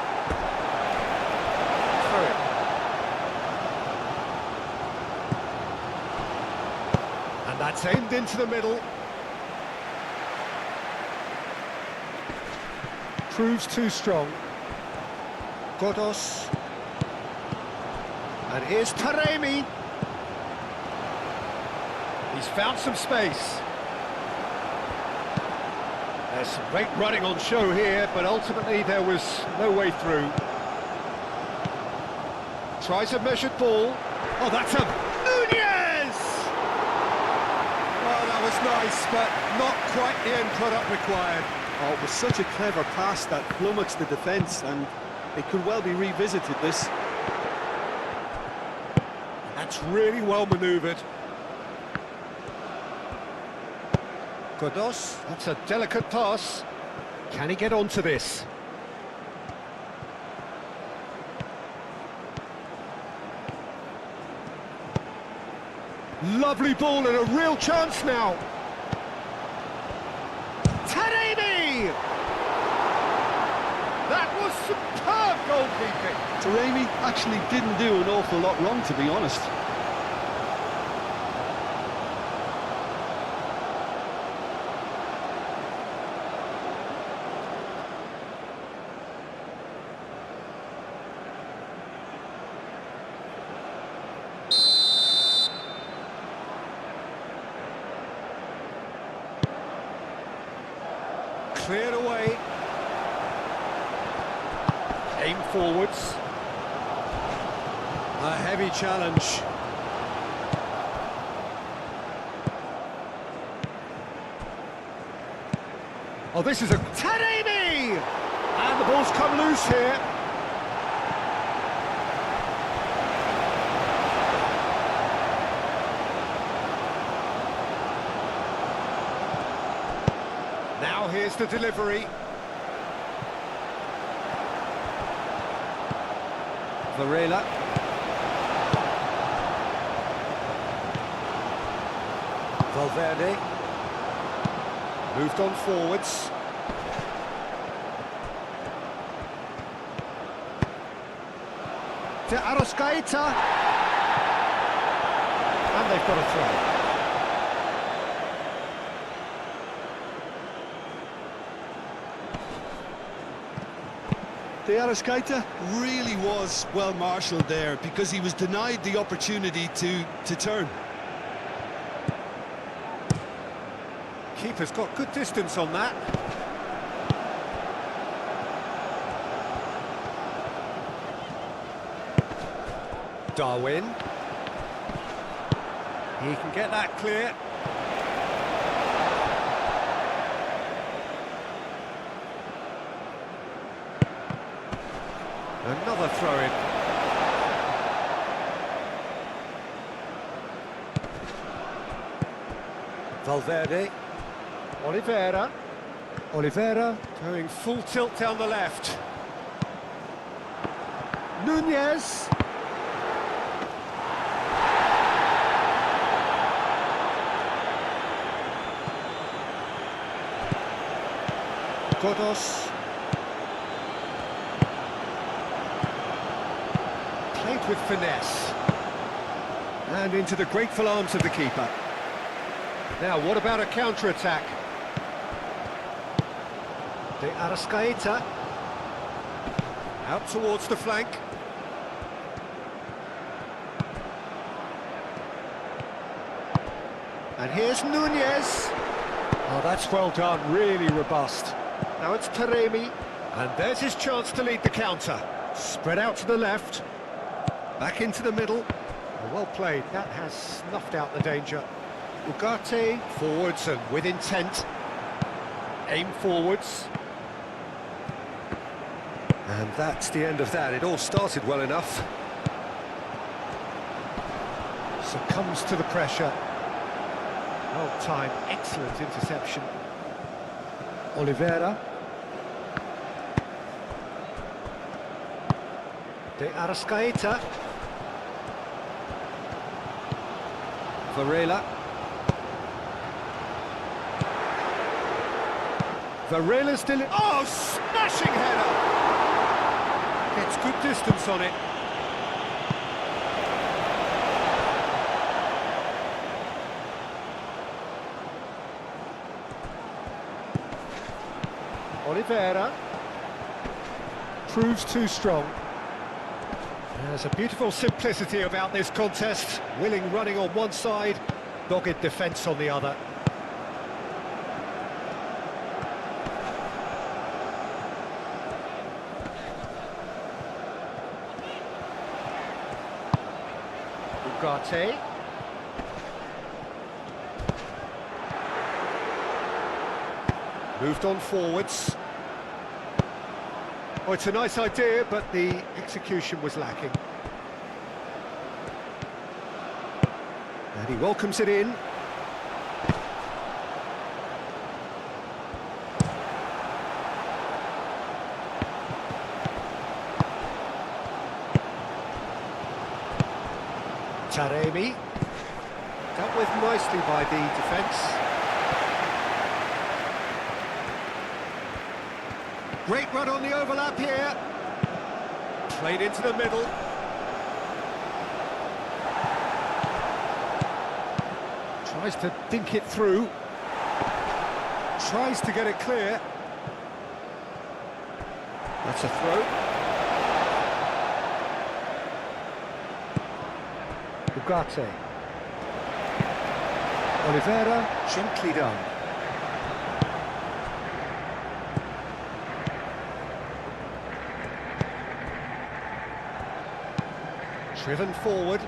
Speaker 1: Through it. And that's aimed into the middle. Proves too strong. Godos. And here's Taremi. He's found some space. There's some great running on show here, but ultimately there was no way through. Tries a measured ball. Oh, that's a Nunez! Oh, that was nice, but not quite the end product required.
Speaker 2: Oh, it was such a clever pass that flummoxed the defence, and it could well be revisited, this.
Speaker 1: That's really well manoeuvred. Godos, that's a delicate pass. Can he get onto this? Lovely ball and a real chance now. Taremi! That was superb goalkeeping.
Speaker 2: Taremi actually didn't do an awful lot wrong, to be honest.
Speaker 1: Cleared away. Aim forwards. A heavy challenge. Oh, this is a... Taremi! And the ball's come loose here. Now here's the delivery. Varela. Valverde. Moved on forwards. To Arrascaeta. And they've got a throw.
Speaker 2: The Arrascaeta really was well marshalled there because he was denied the opportunity to turn.
Speaker 1: Keeper's got good distance on that. Darwin. He can get that clear. Another throw-in. Valverde. Oliveira going full tilt down the left. Nunez. Godos. Played with finesse. And into the grateful arms of the keeper. Now, what about a counter-attack? De Arrascaeta. Out towards the flank. And here's Nunez. Oh, that's well done, really robust. Now it's Taremi. And there's his chance to lead the counter. Spread out to the left. Back into the middle. Oh, well played, that has snuffed out the danger. Ugarte, forwards and with intent. Aim forwards. And that's the end of that. It all started well enough. Succumbs to the pressure. Well timed, excellent interception. Oliveira. De Arrascaeta. Varela. Varela's still in... Oh, smashing header! Gets good distance on it. Oliveira. Proves too strong. There's a beautiful simplicity about this contest. Willing running on one side, dogged defence on the other. Ugarte. Moved on forwards. Oh, it's a nice idea, but the execution was lacking. And he welcomes it in. Taremi. Dealt with nicely by the defence. Great run on the overlap here. Played into the middle. Tries to dink it through. Tries to get it clear. That's a throw. Ugarte. Oliveira, gently done. Driven forward.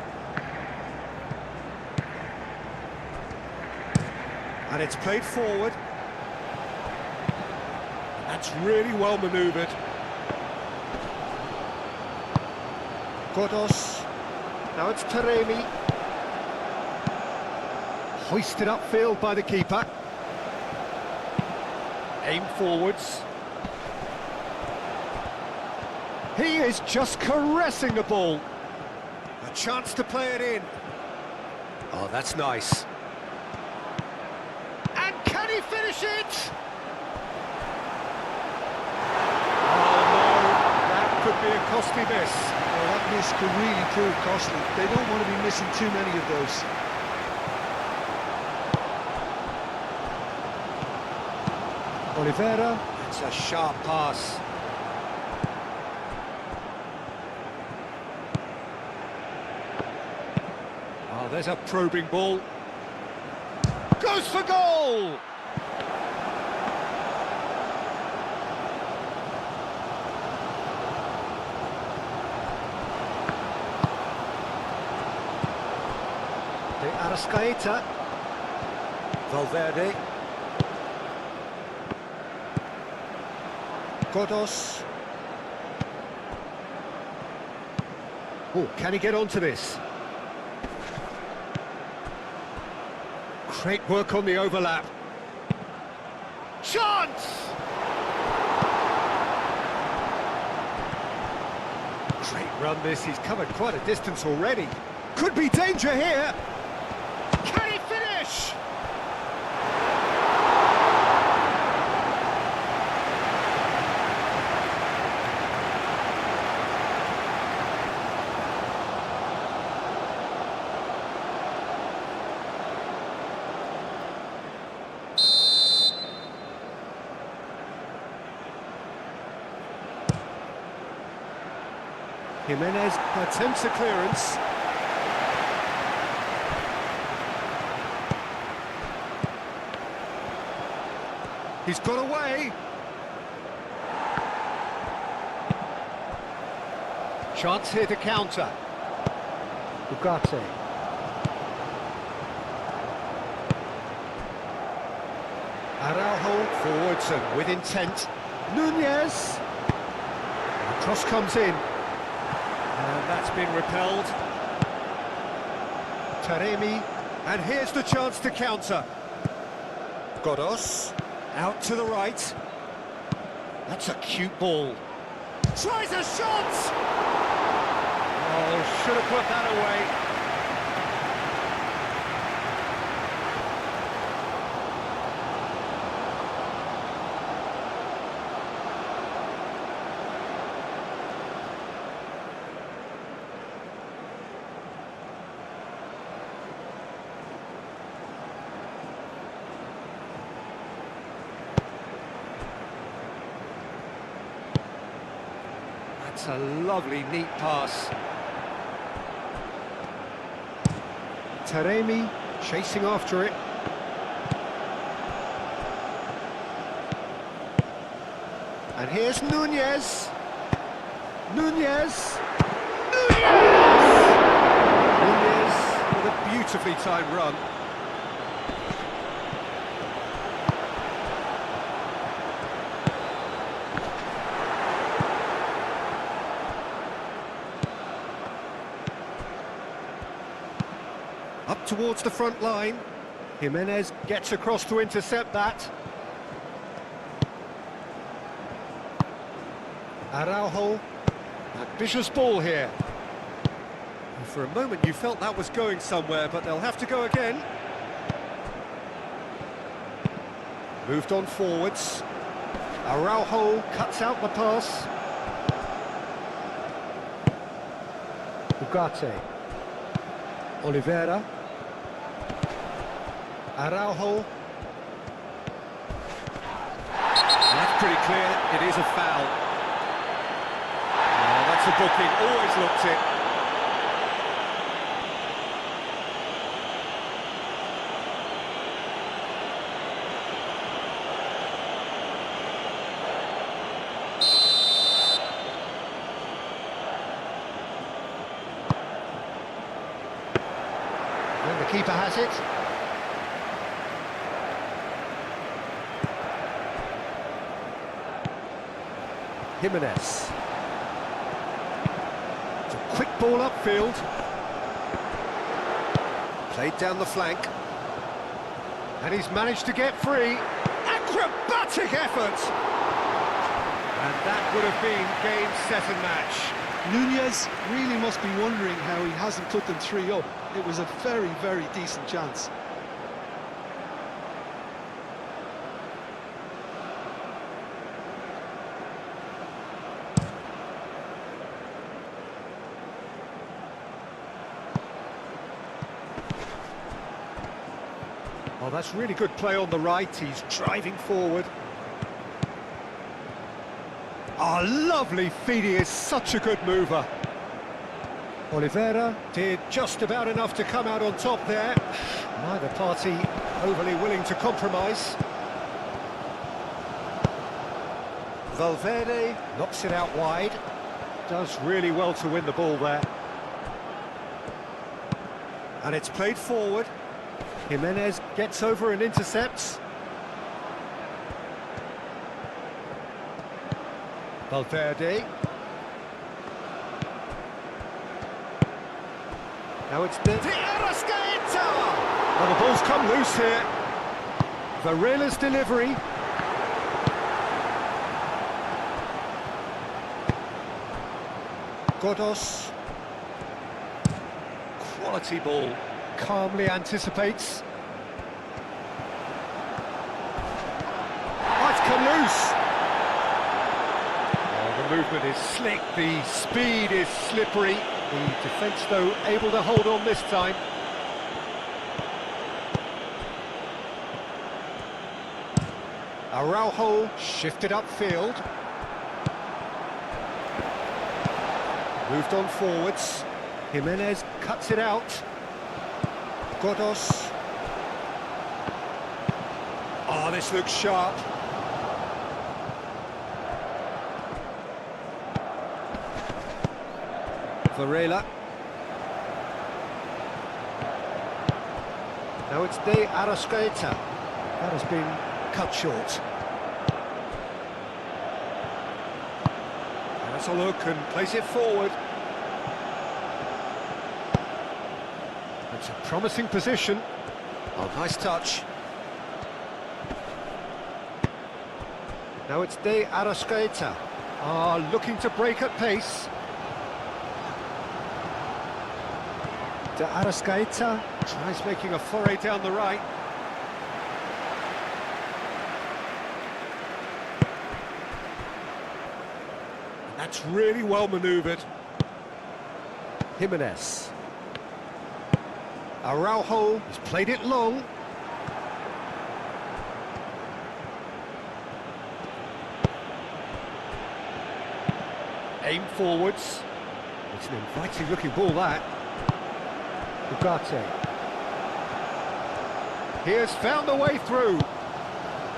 Speaker 1: And it's played forward. That's really well manoeuvred. Godos. Now it's Taremi. Hoisted upfield by the keeper. Aim forwards. He is just caressing the ball. A chance to play it in. Oh, that's nice. And can he finish it? Oh no, that could be a costly miss.
Speaker 2: Well, that miss could really prove costly. They don't want to be missing too many of those.
Speaker 1: Oliveira, it's a sharp pass. Oh, there's a probing ball. Goes for goal! De Arrascaeta. Valverde. Godos. Oh, can he get onto this? Great work on the overlap. Chance! Great run this, he's covered quite a distance already. Could be danger here. Can he finish? Jimenez attempts a clearance. He's got away. Chance here to counter. Ugarte. Araujo forwards and with intent. Nunez. The cross comes in. And that's been repelled. Taremi. And here's the chance to counter. Godos. Out to the right. That's a cute ball. Tries a shot! Oh, should have put that away. That's a lovely, neat pass. Taremi chasing after it. And here's Nunez. Nunez! Nunez with a beautifully timed run. Up towards the front line. Jimenez gets across to intercept that. Araujo. Ambitious ball here. And for a moment you felt that was going somewhere, but they'll have to go again. Moved on forwards. Araujo cuts out the pass. Ugarte. Oliveira. Araujo. That's pretty clear, it is a foul. Oh, that's a booking, always looked it. Keeper has it. Jimenez. It's a quick ball upfield. Played down the flank. And he's managed to get free. Acrobatic effort! And that would have been game, set and match.
Speaker 2: Nunez really must be wondering how he hasn't put them 3 up. It was a very, very decent chance.
Speaker 1: Oh, that's really good play on the right. He's driving forward. Oh, lovely feed. He is such a good mover. Oliveira did just about enough to come out on top there. Neither party overly willing to compromise. Valverde knocks it out wide. Does really well to win the ball there. And it's played forward. Jimenez gets over and intercepts. Valverde. Now it's the Arrascaeta! Well, the ball's come loose here. Varela's delivery. Godos. Quality ball. Calmly anticipates. Oh, it's come loose. Oh, the movement is slick, the speed is slippery. The defence, though, able to hold on this time. Araujo shifted upfield. Moved on forwards. Jimenez cuts it out. Godos. Oh, this looks sharp. Varela. Now it's De Arrascaeta. That has been cut short. Has a look and plays it forward. It's a promising position. Oh, nice touch. Now it's De Arrascaeta. Looking to break at pace. De Arrascaeta tries making a foray down the right. And that's really well manoeuvred. Jimenez. Araujo has played it long. Aim forwards. It's an inviting looking ball, that. Ugarte. He has found a way through.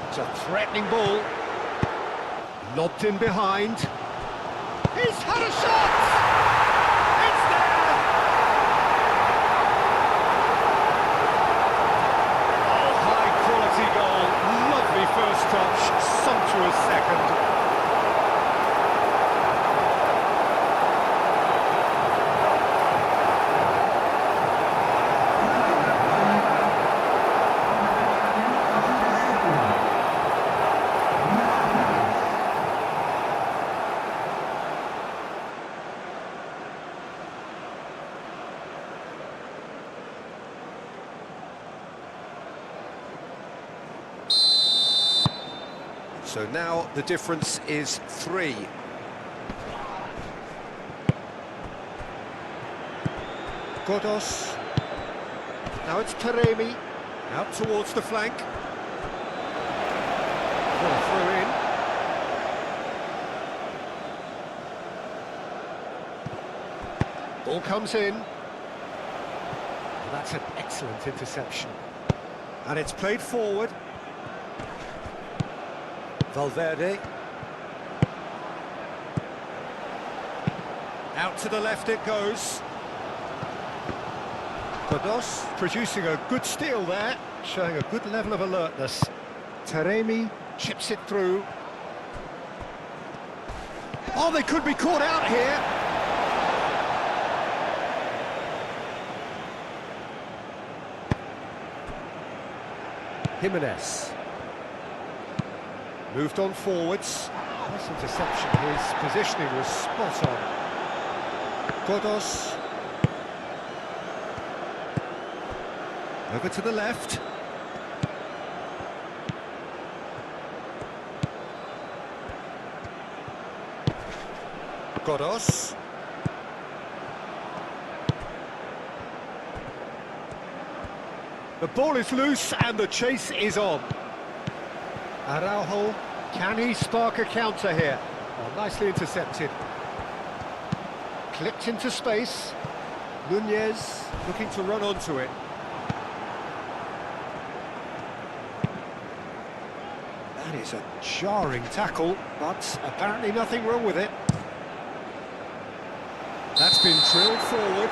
Speaker 1: It's a threatening ball. Lobbed in behind. He's had a shot! It's there! Oh, high quality goal. Lovely first touch. Sumptuous second. So now the difference is 3. Godos. Now it's Taremi. Out towards the flank. Throw in. Ball comes in. Well, that's an excellent interception. And it's played forward. Valverde. Out to the left it goes. Godos producing a good steal there, showing a good level of alertness. Taremi chips it through. Oh, they could be caught out here. Jimenez. Moved on forwards. Nice interception. His positioning was spot on. Godos. Over to the left. Godos. The ball is loose and the chase is on. Araujo, can he spark a counter here? Oh, nicely intercepted. Clipped into space. Nunez looking to run onto it. That is a jarring tackle, but apparently nothing wrong with it. That's been drilled forward.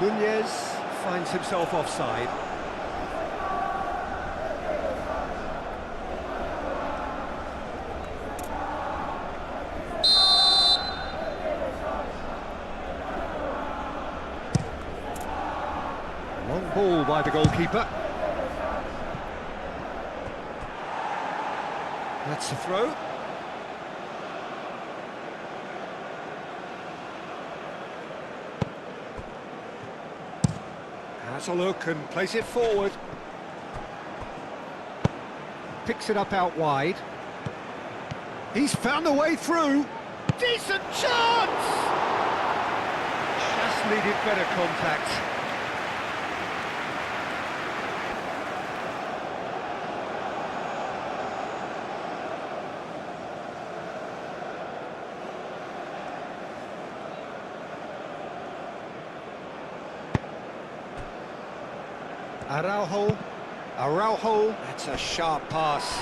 Speaker 1: Nunez finds himself offside. Long ball by the goalkeeper. That's the throw. Has a look and plays it forward. Picks it up out wide. He's found a way through. Decent chance! Just needed better contact. Araujo, that's a sharp pass.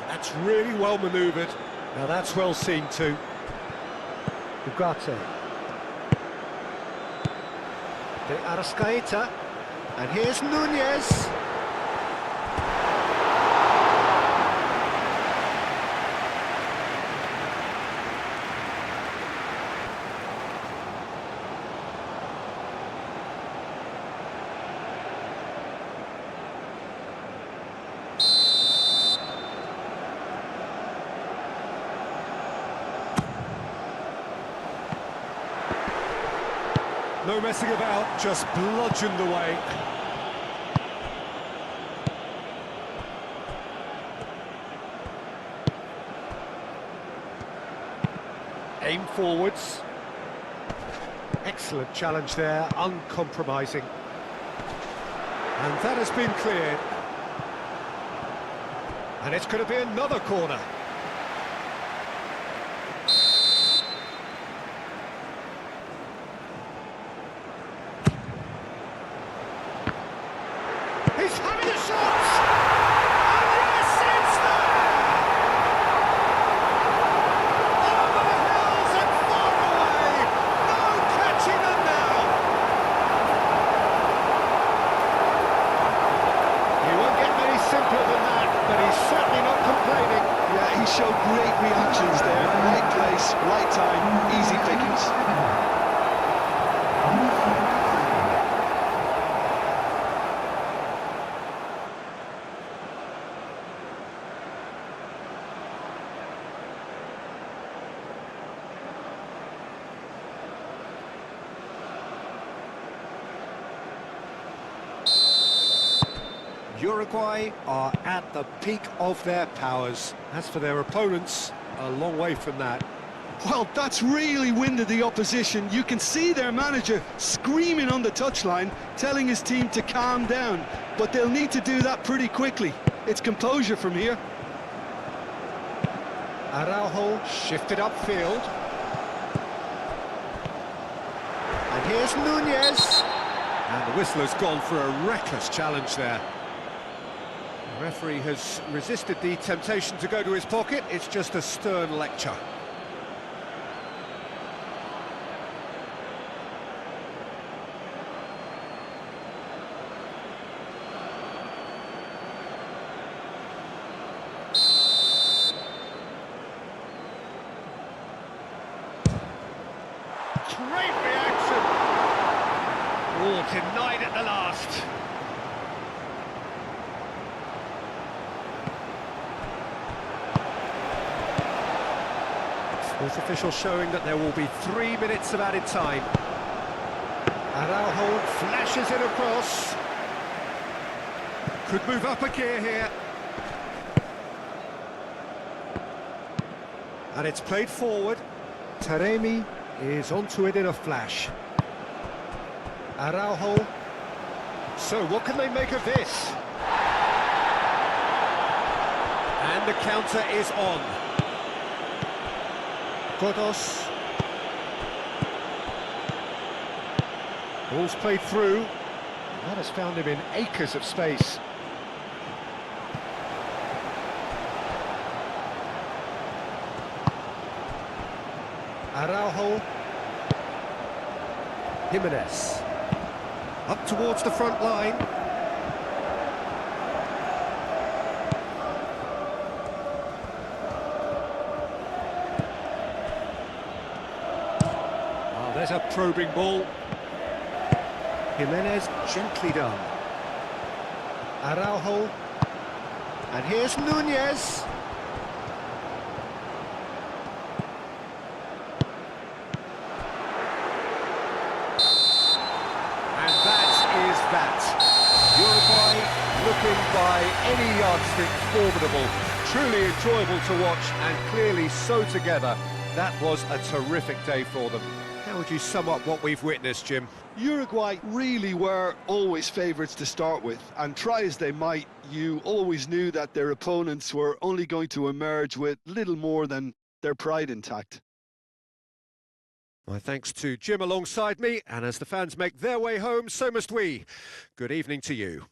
Speaker 1: That's really well manoeuvred. Now that's well seen too. Ugarte. De Arrascaeta. And here's Nunez. No messing about, just bludgeoned away. Aim forwards. Excellent challenge there, uncompromising. And that has been cleared. And it's going to be another corner. He's having a shot! And yes, it's there! Over the hills and far away! No catching them now! He won't get many simpler than that, but he's certainly not complaining.
Speaker 2: Yeah, he showed great reactions there. Right place, right time, easy pickings.
Speaker 1: Uruguay are at the peak of their powers. As for their opponents, a long way from that.
Speaker 2: Well, that's really winded the opposition. You can see their manager screaming on the touchline, telling his team to calm down. But they'll need to do that pretty quickly. It's composure from here.
Speaker 1: Araujo shifted upfield. And here's Nunez. And the whistler's gone for a reckless challenge there. The referee has resisted the temptation to go to his pocket. It's just a stern lecture. Great reaction. Oh, denied at the last. Fourth official showing that there will be 3 minutes of added time. Araujo flashes it across. Could move up a gear here. And it's played forward. Taremi is onto it in a flash. Araujo. So what can they make of this? And the counter is on. Godos. Ball's played through. That has found him in acres of space. Araujo. Jimenez. Up towards the front line. Oh, there's a probing ball. Jimenez gently done. Araujo. And here's Nunez. And that is that. Uruguay looking by any yardstick formidable. Truly enjoyable to watch and clearly so together. That was a terrific day for them. How would you sum up what we've witnessed, Jim?
Speaker 2: Uruguay really were always favourites to start with, and try as they might, you always knew that their opponents were only going to emerge with little more than their pride intact.
Speaker 1: My thanks to Jim alongside me, and as the fans make their way home, so must we. Good evening to you.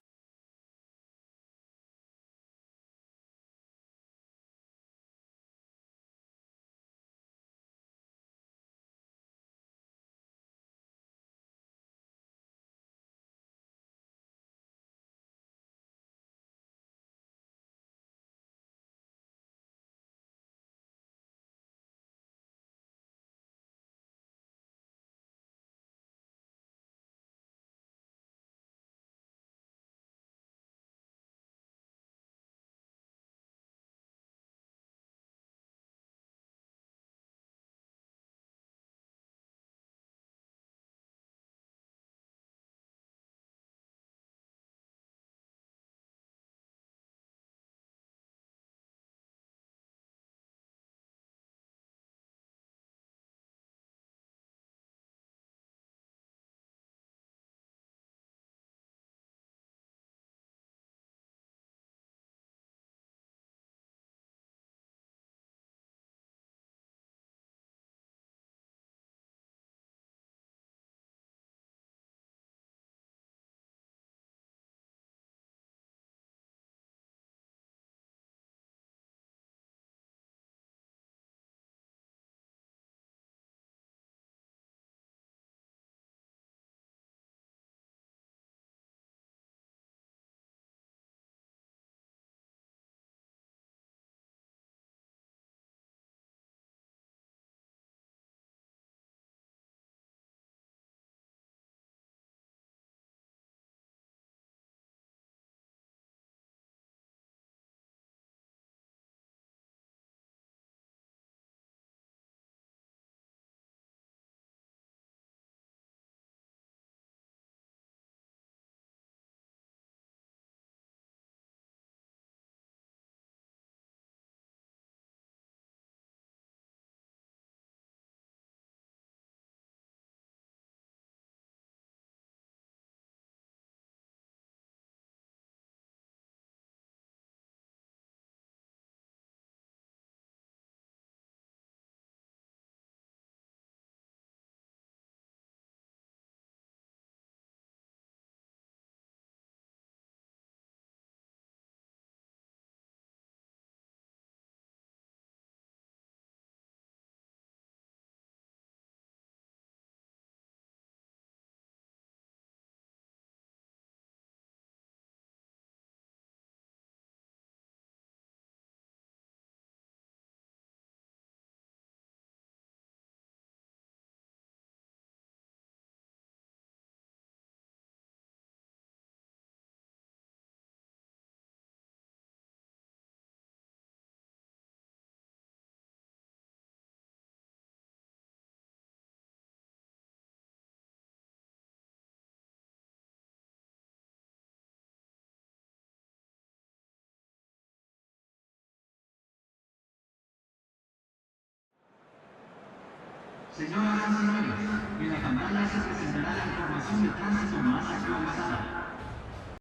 Speaker 3: Señora Ganadora, en la pantalla se presentará la información de tránsito más actualizada.